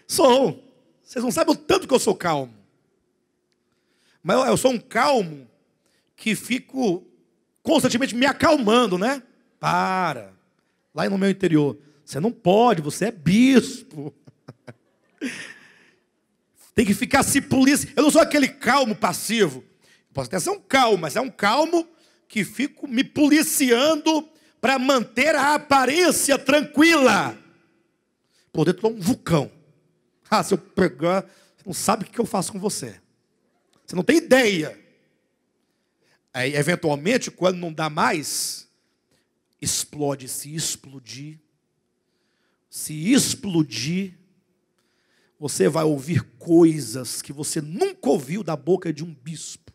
Sou. Vocês não sabem o tanto que eu sou calmo. Mas eu sou um calmo que fico constantemente me acalmando, né? Para. Lá no meu interior. Você não pode, você é bispo. Tem que ficar se policiando. Eu não sou aquele calmo passivo. Posso até ser um calmo, mas é um calmo que fico me policiando para manter a aparência tranquila. Por dentro eu sou um vulcão. Ah, se eu pegar, você não sabe o que eu faço com você. Você não tem ideia. Aí, eventualmente, quando não dá mais, explode. Se explodir, você vai ouvir coisas que você nunca ouviu da boca de um bispo.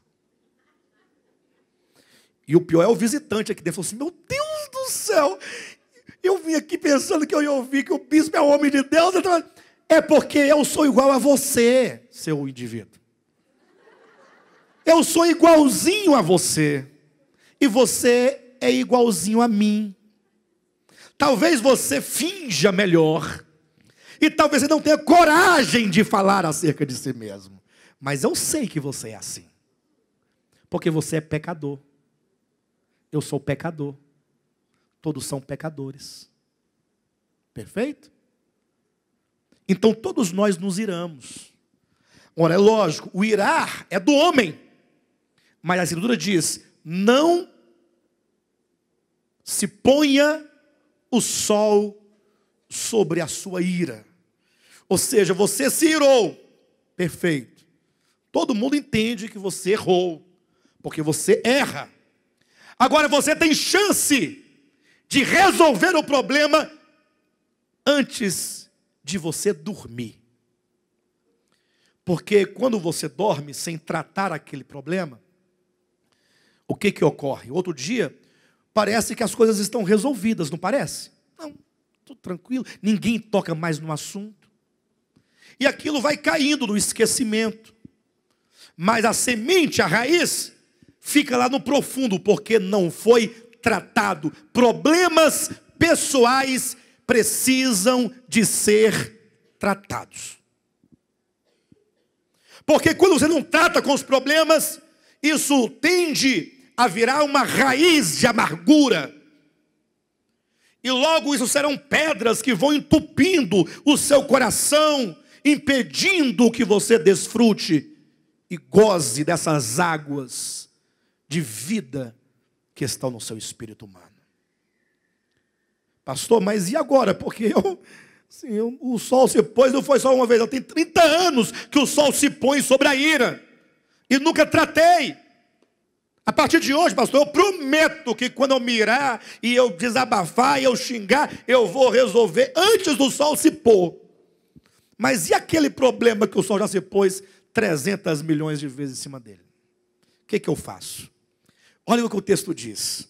E o pior é o visitante aqui dentro. Falou assim, meu Deus do céu, eu vim aqui pensando que eu ia ouvir que o bispo é o homem de Deus. É porque eu sou igual a você, seu indivíduo. Eu sou igualzinho a você. E você é igualzinho a mim. Talvez você finja melhor. E talvez você não tenha coragem de falar acerca de si mesmo. Mas eu sei que você é assim. Porque você é pecador. Eu sou pecador. Todos são pecadores. Perfeito? Então todos nós nos iramos. Ora, é lógico, o irar é do homem. Mas a Escritura diz, não se ponha o sol sobre a sua ira. Ou seja, você se irou. Perfeito. Todo mundo entende que você errou. Porque você erra. Agora você tem chance de resolver o problema antes de você dormir. Porque quando você dorme sem tratar aquele problema, o que ocorre? Outro dia, parece que as coisas estão resolvidas, não parece? Não, tudo tranquilo, ninguém toca mais no assunto. E aquilo vai caindo no esquecimento. Mas a semente, a raiz, fica lá no profundo, porque não foi tratado. Problemas pessoais precisam de ser tratados. Porque quando você não trata com os problemas, isso tende a virar uma raiz de amargura. E logo isso serão pedras que vão entupindo o seu coração, impedindo que você desfrute e goze dessas águas de vida que estão no seu espírito humano. Pastor, mas e agora? Porque o sol se pôs, não foi só uma vez, eu tenho 30 anos que o sol se põe sobre a ira. E nunca tratei. A partir de hoje, pastor, eu prometo que quando eu mirar e eu desabafar e eu xingar, eu vou resolver antes do sol se pôr. Mas e aquele problema que o sol já se pôs 300 milhões de vezes em cima dele? O que eu faço? Olha o que o texto diz.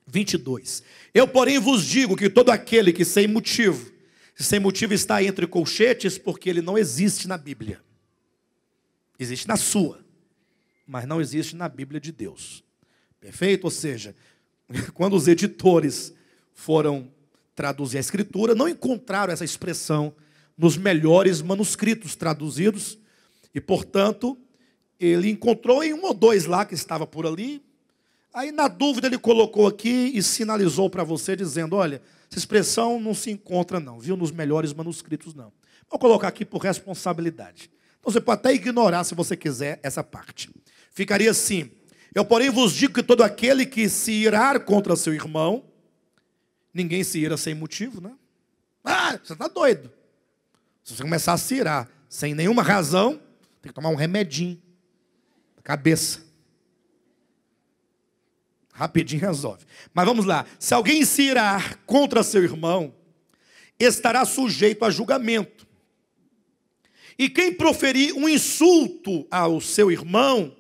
22. Eu, porém, vos digo que todo aquele que sem motivo está entre colchetes, porque ele não existe na Bíblia. Existe na sua, mas não existe na Bíblia de Deus. Perfeito? Ou seja, quando os editores foram traduzir a Escritura, não encontraram essa expressão nos melhores manuscritos traduzidos, e, portanto, ele encontrou em um ou dois lá que estava por ali. Aí, na dúvida, ele colocou aqui e sinalizou para você, dizendo, olha, Essa expressão não se encontra, não, viu? Nos melhores manuscritos, não. Vou colocar aqui por responsabilidade. Então você pode até ignorar, se você quiser, essa parte. Ficaria assim: eu, porém, vos digo que todo aquele que se irar contra seu irmão, ninguém se ira sem motivo, né? Ah, você está doido. Se você começar a se irar sem nenhuma razão, tem que tomar um remedinho na cabeça. Rapidinho resolve. Mas vamos lá. Se alguém se irar contra seu irmão, estará sujeito a julgamento. E quem proferir um insulto ao seu irmão,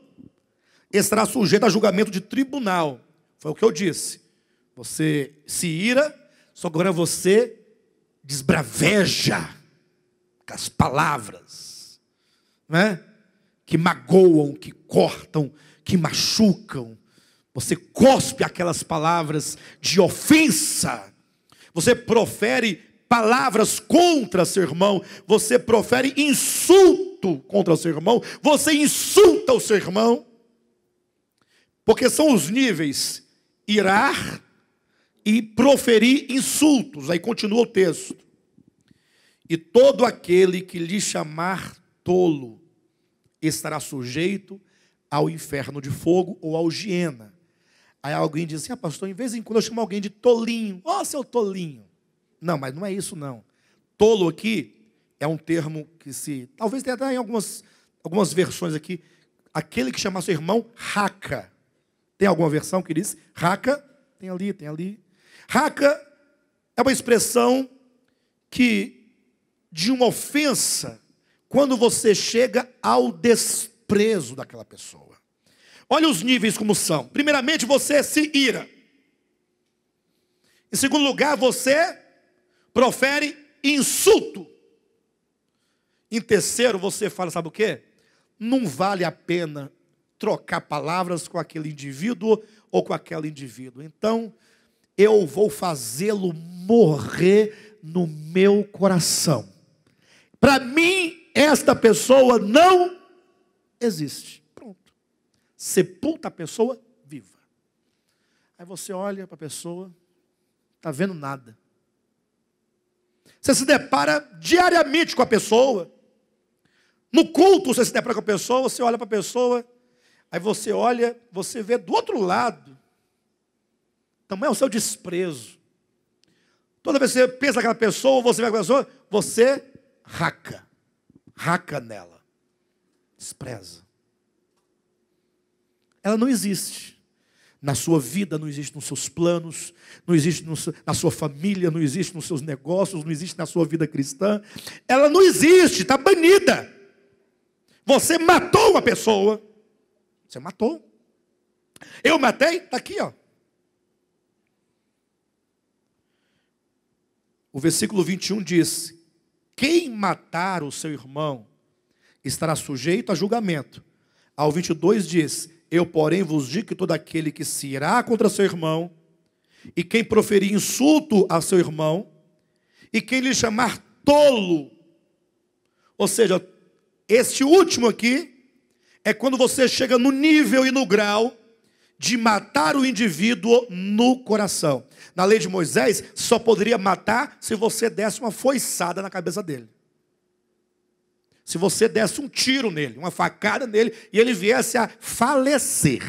estará sujeito a julgamento de tribunal. Foi o que eu disse. Você se ira, só que agora você desbraveja com as palavras, né? Que magoam, que cortam, que machucam. Você cospe aquelas palavras de ofensa. Você profere palavras contra seu irmão. Você profere insulto contra seu irmão. Você insulta o seu irmão. Porque são os níveis: irar e proferir insultos. Aí continua o texto. E todo aquele que lhe chamar tolo estará sujeito ao inferno de fogo ou ao Giena. Aí alguém diz assim: pastor, em vez em quando eu chamo alguém de tolinho. Ó, seu tolinho. Não, mas não é isso não. Tolo aqui é um termo que talvez tenha até em algumas versões aqui. Aquele que chama seu irmão raca. Tem alguma versão que diz raca? Tem ali, tem ali. Raca é uma expressão de uma ofensa quando você chega ao desprezo daquela pessoa. Olha os níveis como são. Primeiramente, você se ira. Em segundo lugar, você profere insulto. Em terceiro, você fala, sabe o quê? Não vale a pena trocar palavras com aquele indivíduo ou com aquela indivíduo. Então, eu vou fazê-lo morrer no meu coração. Para mim, esta pessoa não existe. Sepulta a pessoa viva. Aí você olha para a pessoa, está vendo nada. Você se depara diariamente com a pessoa. No culto você se depara com a pessoa, você olha para a pessoa, aí você olha, você vê do outro lado. Também é o seu desprezo. Toda vez que você pensa naquela pessoa, você vê aquela pessoa, você raca nela. Despreza. Ela não existe na sua vida, não existe nos seus planos, não existe na sua família, não existe nos seus negócios, não existe na sua vida cristã. Ela não existe, está banida. Você matou uma pessoa. Você matou. Eu matei, está aqui, ó. O versículo 21 diz: quem matar o seu irmão estará sujeito a julgamento. Ao 22 diz: eu, porém, vos digo que todo aquele que se irá contra seu irmão, e quem proferir insulto a seu irmão, e quem lhe chamar tolo, ou seja, este último aqui, é quando você chega no nível e no grau de matar o indivíduo no coração. Na lei de Moisés, só poderia matar se você desse uma foiçada na cabeça dele. Se você desse um tiro nele, uma facada nele, e ele viesse a falecer.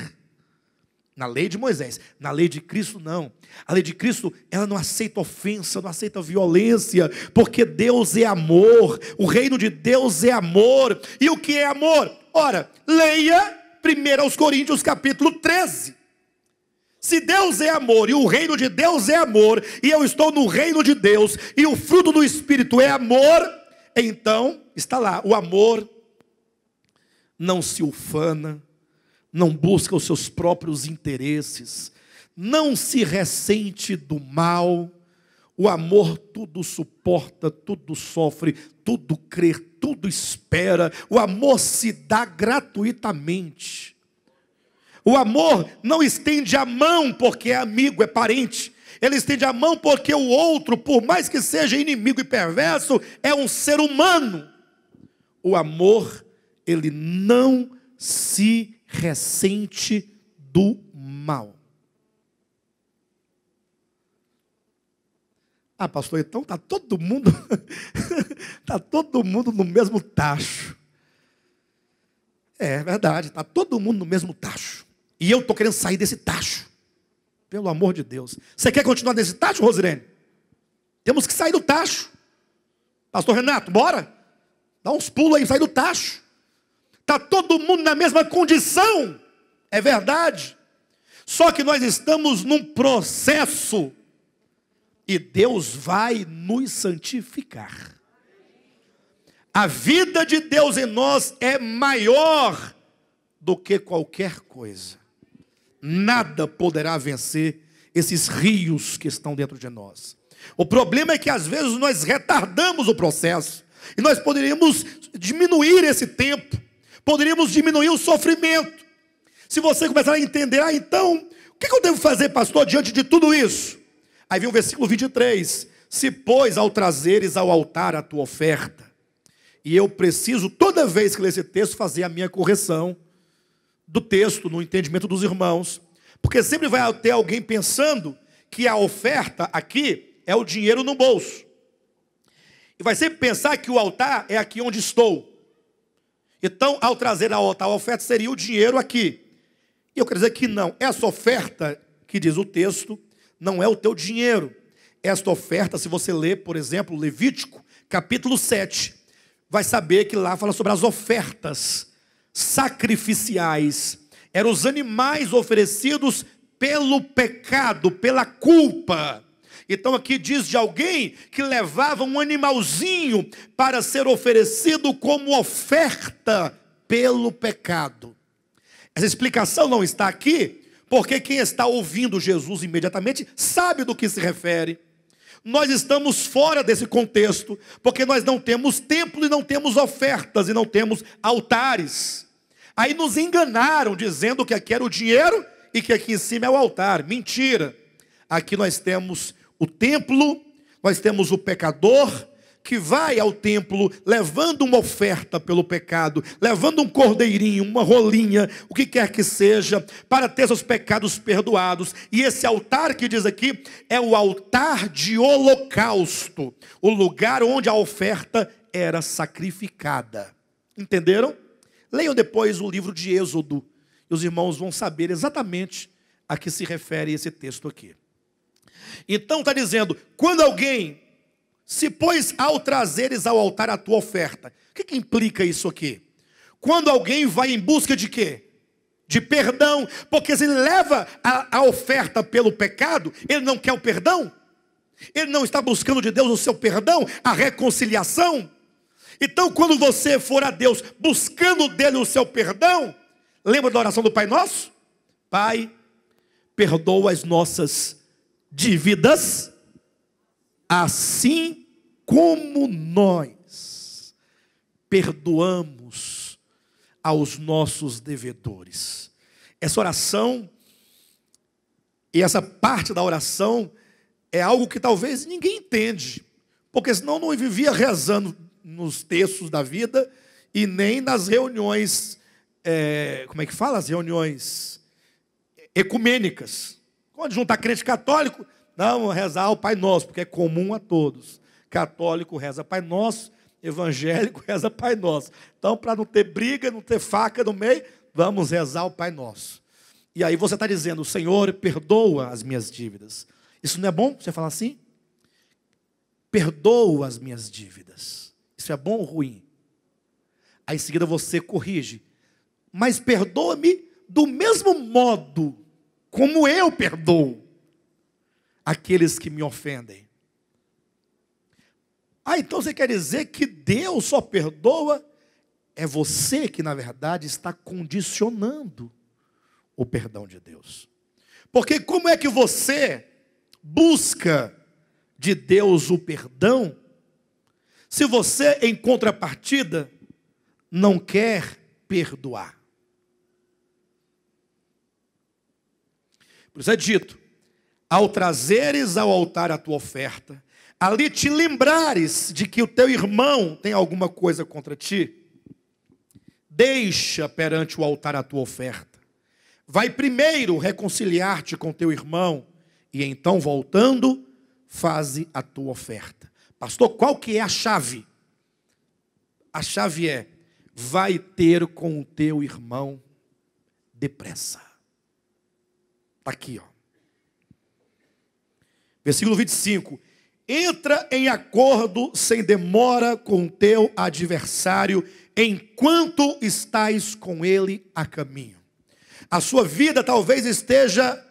Na lei de Moisés. Na lei de Cristo, não. A lei de Cristo, ela não aceita ofensa, não aceita violência, porque Deus é amor. O reino de Deus é amor. E o que é amor? Ora, leia 1 Coríntios capítulo 13. Se Deus é amor, e o reino de Deus é amor, e eu estou no reino de Deus, e o fruto do Espírito é amor, então, está lá, o amor não se ufana, não busca os seus próprios interesses, não se ressente do mal. O amor tudo suporta, tudo sofre, tudo crê, tudo espera. O amor se dá gratuitamente. O amor não estende a mão porque é amigo, é parente. Ele estende a mão porque o outro, por mais que seja inimigo e perverso, é um ser humano. O amor, ele não se ressente do mal. Ah, pastor, então está todo mundo está todo mundo no mesmo tacho. É verdade, está todo mundo no mesmo tacho. E eu estou querendo sair desse tacho. Pelo amor de Deus. Você quer continuar nesse tacho, Rosirene? Temos que sair do tacho. Pastor Renato, bora? Dá uns pulos aí, sai do tacho. Está todo mundo na mesma condição. É verdade. Só que nós estamos num processo. E Deus vai nos santificar. A vida de Deus em nós é maior do que qualquer coisa. Nada poderá vencer esses rios que estão dentro de nós. O problema é que às vezes nós retardamos o processo. E nós poderíamos diminuir esse tempo. Poderíamos diminuir o sofrimento. Se você começar a entender, então, o que eu devo fazer, pastor, diante de tudo isso? Aí vem o versículo 23. Se, pois, ao trazeres ao altar a tua oferta, e eu preciso, toda vez que ler esse texto, fazer a minha correção do texto, no entendimento dos irmãos, porque sempre vai ter alguém pensando que a oferta aqui é o dinheiro no bolso. E vai sempre pensar que o altar é aqui onde estou. Então, ao trazer ao altar a oferta, seria o dinheiro aqui. E eu quero dizer que não. Essa oferta, que diz o texto, não é o teu dinheiro. Esta oferta, se você ler, por exemplo, Levítico, capítulo 7, vai saber que lá fala sobre as ofertas sacrificiais. Eram os animais oferecidos pelo pecado, pela culpa. Então aqui diz de alguém que levava um animalzinho para ser oferecido como oferta pelo pecado. Essa explicação não está aqui, porque quem está ouvindo Jesus imediatamente sabe do que se refere. Nós estamos fora desse contexto, porque nós não temos templo e não temos ofertas e não temos altares. Aí nos enganaram dizendo que aqui era o dinheiro e que aqui em cima é o altar. Mentira. Aqui nós temos o templo, nós temos o pecador que vai ao templo levando uma oferta pelo pecado, levando um cordeirinho, uma rolinha, o que quer que seja, para ter seus pecados perdoados. E esse altar que diz aqui é o altar de holocausto, o lugar onde a oferta era sacrificada. Entenderam? Leiam depois o livro de Êxodo, e os irmãos vão saber exatamente a que se refere esse texto aqui. Então está dizendo, quando alguém se pôs ao trazeres ao altar a tua oferta, o que implica isso aqui? Quando alguém vai em busca de quê? De perdão, porque se ele leva a oferta pelo pecado, ele não quer o perdão? Ele não está buscando de Deus o seu perdão, a reconciliação? Então quando você for a Deus buscando dele o seu perdão, lembra da oração do Pai Nosso? Pai, perdoa as nossas dívidas, assim como nós perdoamos aos nossos devedores. Essa oração, e essa parte da oração, é algo que talvez ninguém entende, porque senão não vivia rezando nos textos da vida, e nem nas reuniões, como é que fala? As reuniões ecumênicas. Quando juntar crente católico, não, rezar o Pai Nosso, porque é comum a todos. Católico reza Pai Nosso, evangélico reza Pai Nosso. Então, para não ter briga, não ter faca no meio, vamos rezar o Pai Nosso. E aí você está dizendo, Senhor, perdoa as minhas dívidas. Isso não é bom você falar assim? Perdoa as minhas dívidas. Isso é bom ou ruim? Aí em seguida você corrige. Mas perdoa-me do mesmo modo como eu perdoo aqueles que me ofendem. Ah, então você quer dizer que Deus só perdoa? É você que, na verdade, está condicionando o perdão de Deus. Porque como é que você busca de Deus o perdão, se você, em contrapartida, não quer perdoar? Por isso é dito, ao trazeres ao altar a tua oferta, ali te lembrares de que o teu irmão tem alguma coisa contra ti, deixa perante o altar a tua oferta. Vai primeiro reconciliar-te com teu irmão, e então voltando, faze a tua oferta. Pastor, qual que é a chave? A chave é: vai ter com o teu irmão depressa. Está aqui, ó. Versículo 25. Entra em acordo sem demora com o teu adversário, enquanto estás com ele a caminho. A sua vida talvez esteja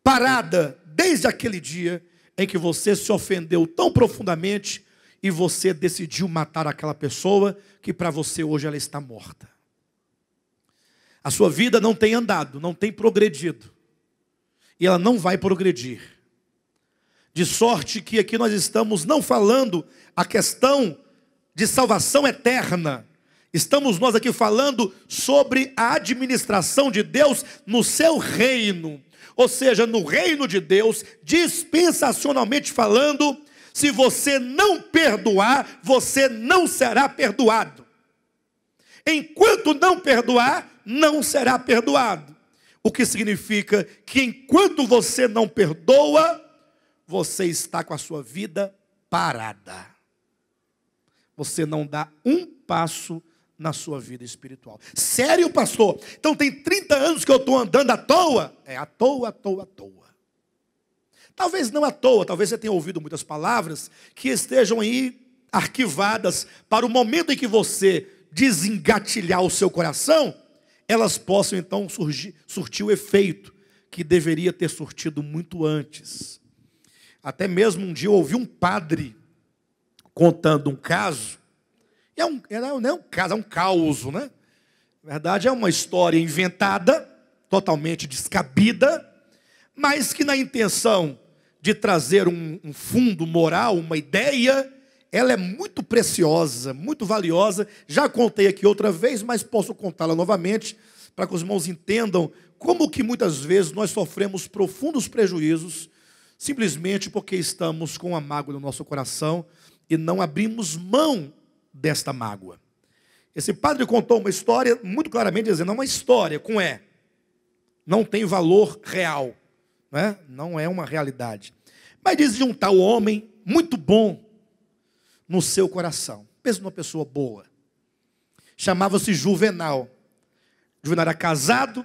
parada desde aquele dia em que você se ofendeu tão profundamente e você decidiu matar aquela pessoa que para você hoje ela está morta. A sua vida não tem andado, não tem progredido. E ela não vai progredir. De sorte que aqui nós estamos não falando a questão de salvação eterna. Estamos nós aqui falando sobre a administração de Deus no seu reino. Ou seja, no reino de Deus, dispensacionalmente falando, se você não perdoar, você não será perdoado. Enquanto não perdoar, não será perdoado. O que significa que enquanto você não perdoa, você está com a sua vida parada. Você não dá um passo na sua vida espiritual. Sério, pastor? Então tem 30 anos que eu estou andando à toa? É à toa, à toa, à toa. Talvez não à toa, talvez você tenha ouvido muitas palavras que estejam aí arquivadas para o momento em que você desengatilhar o seu coração, elas possam então surtir o efeito que deveria ter surtido muito antes. Até mesmo um dia eu ouvi um padre contando um caso. Não é um caso, é um caos, né? Na verdade é uma história inventada, totalmente descabida, mas que na intenção de trazer um fundo moral, uma ideia, ela é muito preciosa, muito valiosa. Já contei aqui outra vez, mas posso contá-la novamente, para que os irmãos entendam como que muitas vezes nós sofremos profundos prejuízos, simplesmente porque estamos com a mágoa no nosso coração e não abrimos mão desta mágoa. Esse padre contou uma história muito claramente dizendo, uma história com E. Não tem valor real, né? Não é uma realidade. Mas diz de um tal homem muito bom no seu coração. Pensa numa pessoa boa. Chamava-se Juvenal. Juvenal era casado,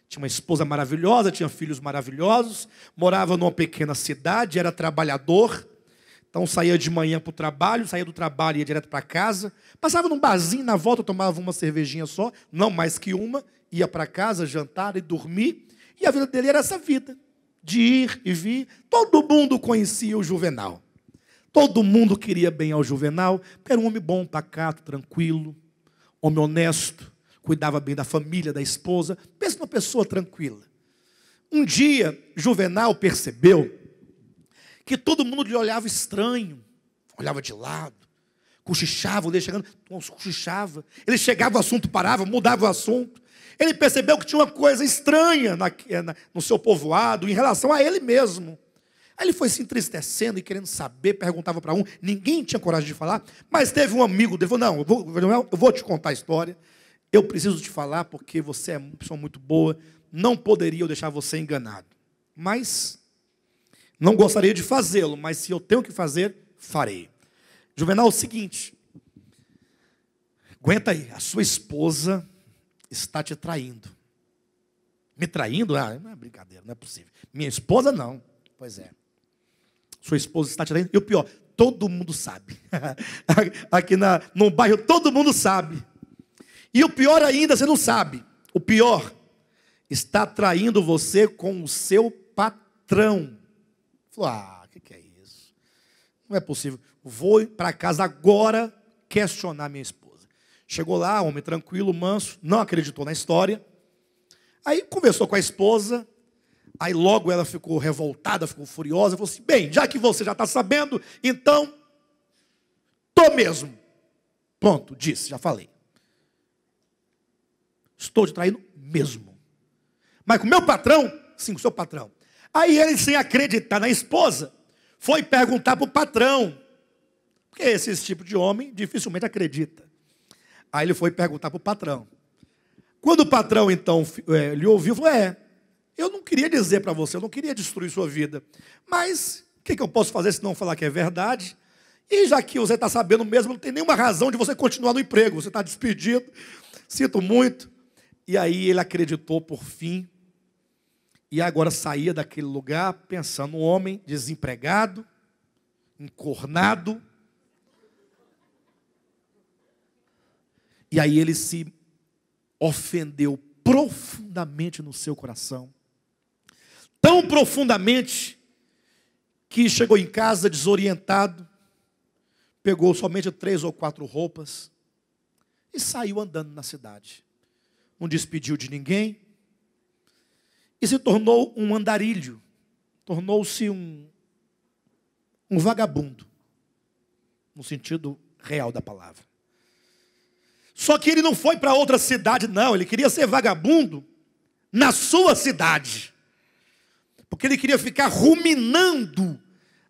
tinha uma esposa maravilhosa, tinha filhos maravilhosos, morava numa pequena cidade, era trabalhador, então saía de manhã para o trabalho, saía do trabalho e ia direto para casa, passava num barzinho, na volta tomava uma cervejinha só, não mais que uma, ia para casa, jantar e dormir, e a vida dele era essa vida, de ir e vir. Todo mundo conhecia o Juvenal, todo mundo queria bem ao Juvenal, porque era um homem bom, pacato, tranquilo, homem honesto, cuidava bem da família, da esposa. Pensa numa pessoa tranquila. Um dia, Juvenal percebeu que todo mundo lhe olhava estranho, olhava de lado, cochichava, ele chegando, cochichava. Ele chegava, o assunto parava, mudava o assunto. Ele percebeu que tinha uma coisa estranha no seu povoado, em relação a ele mesmo. Aí ele foi se entristecendo e querendo saber, perguntava para um, ninguém tinha coragem de falar, mas teve um amigo dele, falou, não, eu vou te contar a história. Eu preciso te falar porque você é uma pessoa muito boa, não poderia eu deixar você enganado. Mas, não gostaria de fazê-lo, mas se eu tenho que fazer, farei. Juvenal, é o seguinte, aguenta aí, a sua esposa está te traindo. Me traindo? Ah, não é brincadeira, não é possível. Minha esposa não. Pois é. Sua esposa está te traindo. E o pior, todo mundo sabe. Aqui no bairro todo mundo sabe. E o pior ainda, você não sabe. O pior, está traindo você com o seu patrão. Falou, o que é isso? Não é possível. Vou para casa agora questionar minha esposa. Chegou lá, homem tranquilo, manso, não acreditou na história. Aí conversou com a esposa. Aí logo ela ficou revoltada, ficou furiosa. Falou assim, bem, já que você já está sabendo, então, tô mesmo. Pronto, disse, já falei. Estou te traindo mesmo. Mas com o meu patrão? Sim, com o seu patrão. Aí ele, sem acreditar na esposa, foi perguntar para o patrão. Porque esse tipo de homem dificilmente acredita. Aí ele foi perguntar para o patrão. Quando o patrão, então, lhe ouviu, falou, Eu não queria dizer para você, eu não queria destruir sua vida. Mas o que eu posso fazer se não falar que é verdade? E já que você está sabendo mesmo, não tem nenhuma razão de você continuar no emprego. Você está despedido, sinto muito. E aí ele acreditou por fim. E agora saía daquele lugar pensando um homem desempregado, encornado. E aí ele se ofendeu profundamente no seu coração. Tão profundamente que chegou em casa desorientado, pegou somente 3 ou 4 roupas e saiu andando na cidade. Não despediu de ninguém e se tornou um andarilho, tornou-se um vagabundo, no sentido real da palavra. Só que ele não foi para outra cidade, não. Ele queria ser vagabundo na sua cidade. Porque ele queria ficar ruminando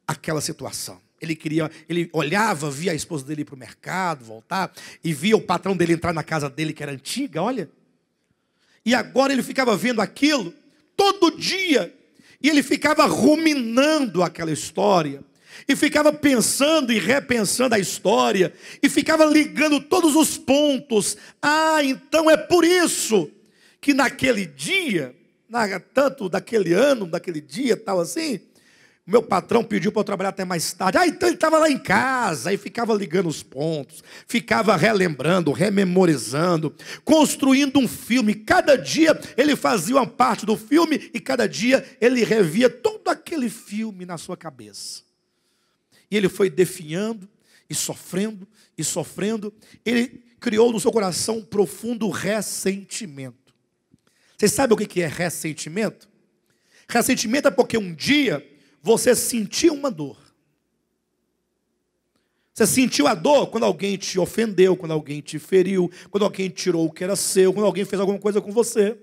aquela situação. Ele olhava, via a esposa dele ir para o mercado, voltar, e via o patrão dele entrar na casa dele, que era antiga, olha. E agora ele ficava vendo aquilo todo dia. E ele ficava ruminando aquela história. E ficava pensando e repensando a história. E ficava ligando todos os pontos. Ah, então é por isso que naquele dia, tanto daquele ano, daquele dia, tal assim, o meu patrão pediu para eu trabalhar até mais tarde. Ah, então ele estava lá em casa. E ficava ligando os pontos. Ficava relembrando, rememorizando. Construindo um filme. Cada dia ele fazia uma parte do filme. E cada dia ele revia todo aquele filme na sua cabeça. E ele foi definhando, e sofrendo, e sofrendo. Ele criou no seu coração um profundo ressentimento. Vocês sabem o que é ressentimento? Ressentimento é porque um dia você sentiu uma dor. Você sentiu a dor quando alguém te ofendeu, quando alguém te feriu, quando alguém tirou o que era seu, quando alguém fez alguma coisa com você.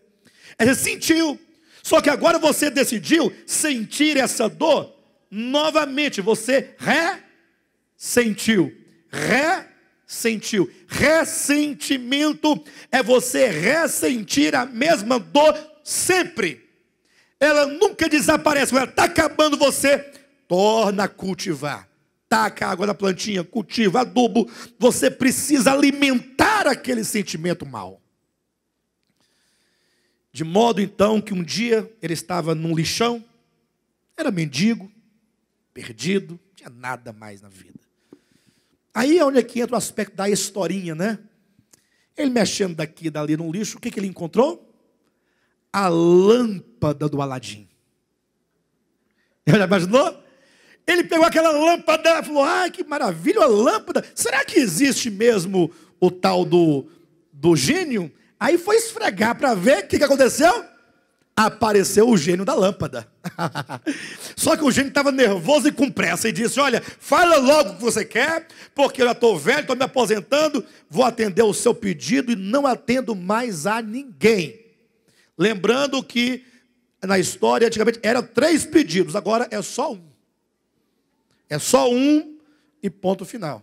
Você sentiu. Só que agora você decidiu sentir essa dor novamente. Você ressentiu. Ressentiu. Ressentimento é você ressentir a mesma dor sempre. Ela nunca desaparece. Ela está acabando, você torna a cultivar. Taca água na plantinha, cultiva, adubo. Você precisa alimentar aquele sentimento mal. De modo então que um dia ele estava num lixão, era mendigo, perdido, não tinha nada mais na vida. Aí é onde é que entra o aspecto da historinha, né? Ele mexendo daqui e dali no lixo, o que ele encontrou? A lâmpada do Aladim. Já imaginou? Ele pegou aquela lâmpada e falou, ah, que maravilha, a lâmpada. Será que existe mesmo o tal do gênio? Aí foi esfregar para ver o que aconteceu. Apareceu o gênio da lâmpada. Só que o gênio estava nervoso e com pressa. E disse, olha, fala logo o que você quer, porque eu já estou velho, estou me aposentando, vou atender o seu pedido e não atendo mais a ninguém. Lembrando que na história, antigamente, eram 3 pedidos, agora é só um. É só um e ponto final.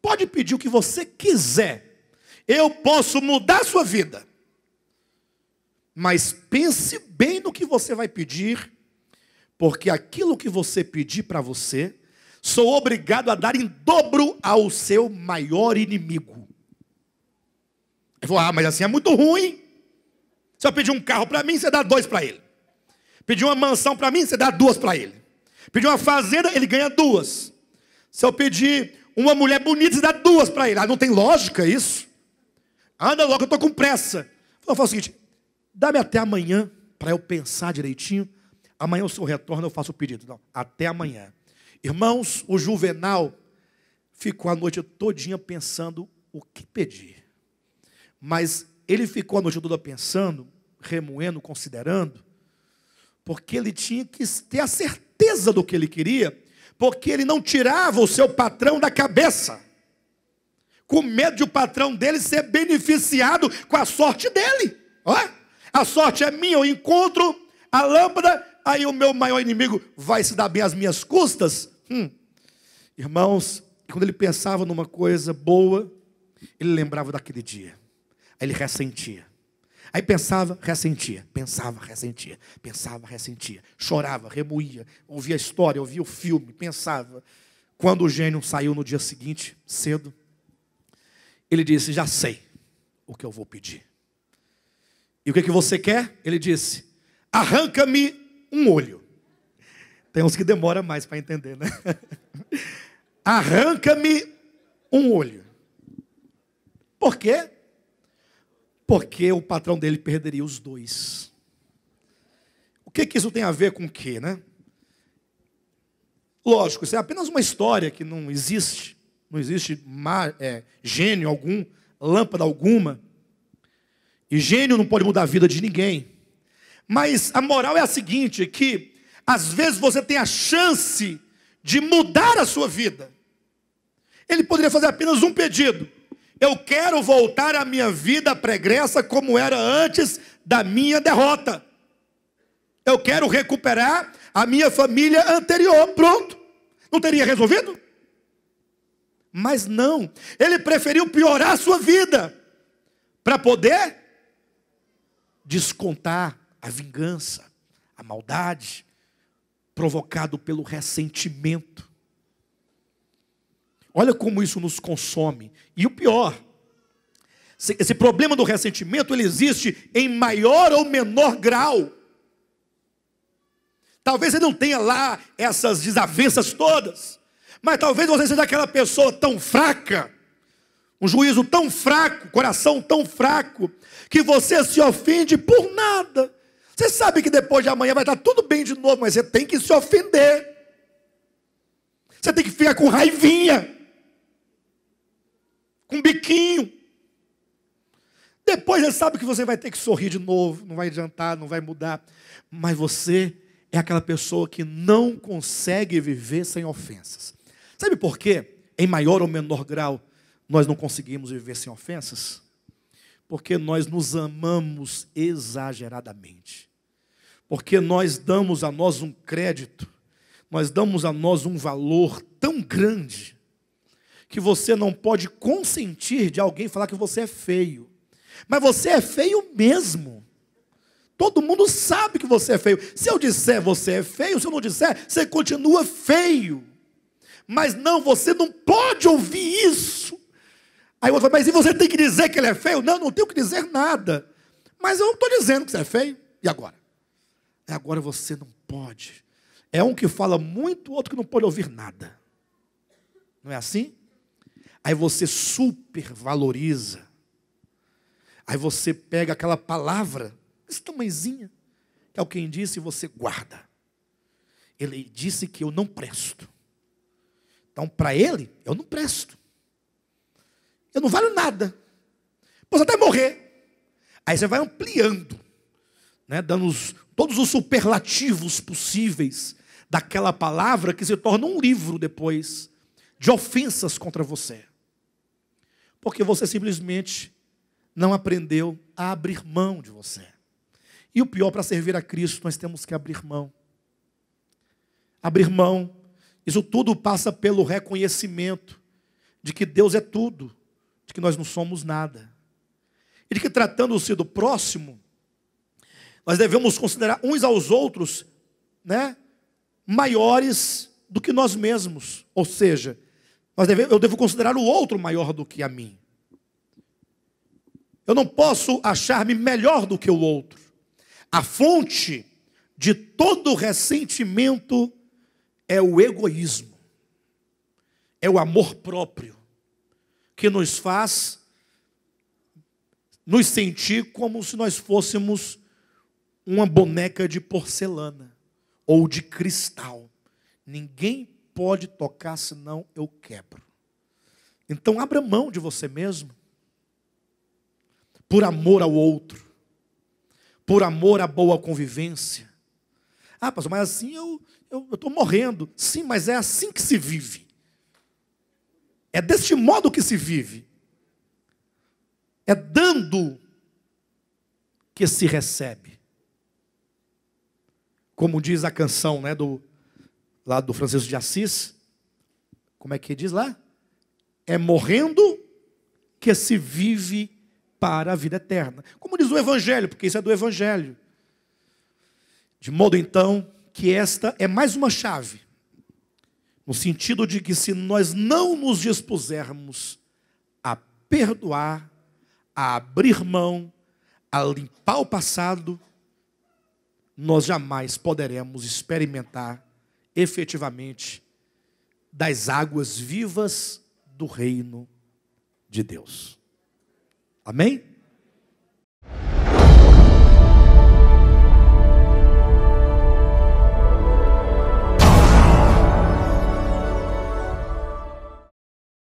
Pode pedir o que você quiser. Eu posso mudar a sua vida. Mas pense bem no que você vai pedir, porque aquilo que você pedir para você, sou obrigado a dar em dobro ao seu maior inimigo. Ele falou, ah, mas assim é muito ruim. Se eu pedir um carro para mim, você dá 2 para ele. Pedir uma mansão para mim, você dá 2 para ele. Pedir uma fazenda, ele ganha 2. Se eu pedir uma mulher bonita, você dá 2 para ele. Ah, não tem lógica isso? Anda logo, eu estou com pressa. Eu falo o seguinte, dá-me até amanhã para eu pensar direitinho. Amanhã o senhor retorna, eu faço o pedido. Não, até amanhã. Irmãos, o Juvenal ficou a noite todinha pensando o que pedir. Mas ele ficou a noite toda pensando, remoendo, considerando, porque ele tinha que ter a certeza do que ele queria, porque ele não tirava o seu patrão da cabeça, com medo de o patrão dele ser beneficiado com a sorte dele. Ó, a sorte é minha, eu encontro a lâmpada, aí o meu maior inimigo vai se dar bem às minhas custas. Irmãos, quando ele pensava numa coisa boa, ele lembrava daquele dia. Aí ele ressentia. Aí pensava, ressentia, pensava, ressentia, pensava, ressentia, chorava, remoía, ouvia a história, ouvia o filme, pensava. Quando o gênio saiu no dia seguinte, cedo, ele disse, já sei o que eu vou pedir. E o que você quer? Ele disse, arranca-me um olho. Tem uns que demoram mais para entender, né? Arranca-me um olho. Por quê? Porque o patrão dele perderia os dois. O que isso tem a ver com o quê, né? Lógico, isso é apenas uma história que não existe. Não existe gênio algum, lâmpada alguma. E gênio não pode mudar a vida de ninguém. Mas a moral é a seguinte, que às vezes você tem a chance de mudar a sua vida. Ele poderia fazer apenas um pedido. Eu quero voltar à minha vida pregressa como era antes da minha derrota. Eu quero recuperar a minha família anterior. Pronto. Não teria resolvido? Mas não. Ele preferiu piorar a sua vida para poder descontar a vingança, a maldade, provocado pelo ressentimento. Olha como isso nos consome. E o pior, esse problema do ressentimento, ele existe em maior ou menor grau. Talvez você não tenha lá essas desavenças todas, mas talvez você seja aquela pessoa tão fraca, um juízo tão fraco, coração tão fraco, que você se ofende por nada. Você sabe que depois de amanhã vai estar tudo bem de novo, mas você tem que se ofender. Você tem que ficar com raivinha, com biquinho. Depois você sabe que você vai ter que sorrir de novo, não vai adiantar, não vai mudar. Mas você é aquela pessoa que não consegue viver sem ofensas. Sabe por quê? Em maior ou menor grau, nós não conseguimos viver sem ofensas? Porque nós nos amamos exageradamente. Porque nós damos a nós um crédito, nós damos a nós um valor tão grande, que você não pode consentir de alguém falar que você é feio. Mas você é feio mesmo. Todo mundo sabe que você é feio. Se eu disser você é feio, se eu não disser, você continua feio. Mas não, você não pode ouvir isso. Aí o outro fala, mas e você tem que dizer que ele é feio? Não, não tenho que dizer nada. Mas eu estou dizendo que você é feio. E agora? Agora você não pode. É um que fala muito, o outro que não pode ouvir nada. Não é assim? Aí você supervaloriza. Aí você pega aquela palavra, esse tamanhozinho, que alguém disse e você guarda. Ele disse que eu não presto. Então, para ele, eu não presto. Eu não valho nada. Posso até morrer. Aí você vai ampliando, né, dando todos os superlativos possíveis daquela palavra que se torna um livro depois de ofensas contra você. Porque você simplesmente não aprendeu a abrir mão de você. E o pior, para servir a Cristo, nós temos que abrir mão. Abrir mão. Isso tudo passa pelo reconhecimento de que Deus é tudo, de que nós não somos nada. E de que tratando-se do próximo, nós devemos considerar uns aos outros, né, maiores do que nós mesmos. Ou seja, eu devo considerar o outro maior do que a mim. Eu não posso achar-me melhor do que o outro. A fonte de todo ressentimento é o egoísmo. É o amor próprio, que nos faz nos sentir como se nós fôssemos uma boneca de porcelana ou de cristal. Ninguém pode tocar, senão eu quebro. Então abra mão de você mesmo, por amor ao outro, por amor à boa convivência. Ah, pastor, mas assim eu estou morrendo. Sim, mas é assim que se vive. É deste modo que se vive. É dando que se recebe. Como diz a canção, né, lá do Francisco de Assis. Como é que diz lá? É morrendo que se vive para a vida eterna. Como diz o Evangelho, porque isso é do Evangelho. De modo então que esta é mais uma chave, no sentido de que se nós não nos dispusermos a perdoar, a abrir mão, a limpar o passado, nós jamais poderemos experimentar efetivamente das águas vivas do reino de Deus. Amém?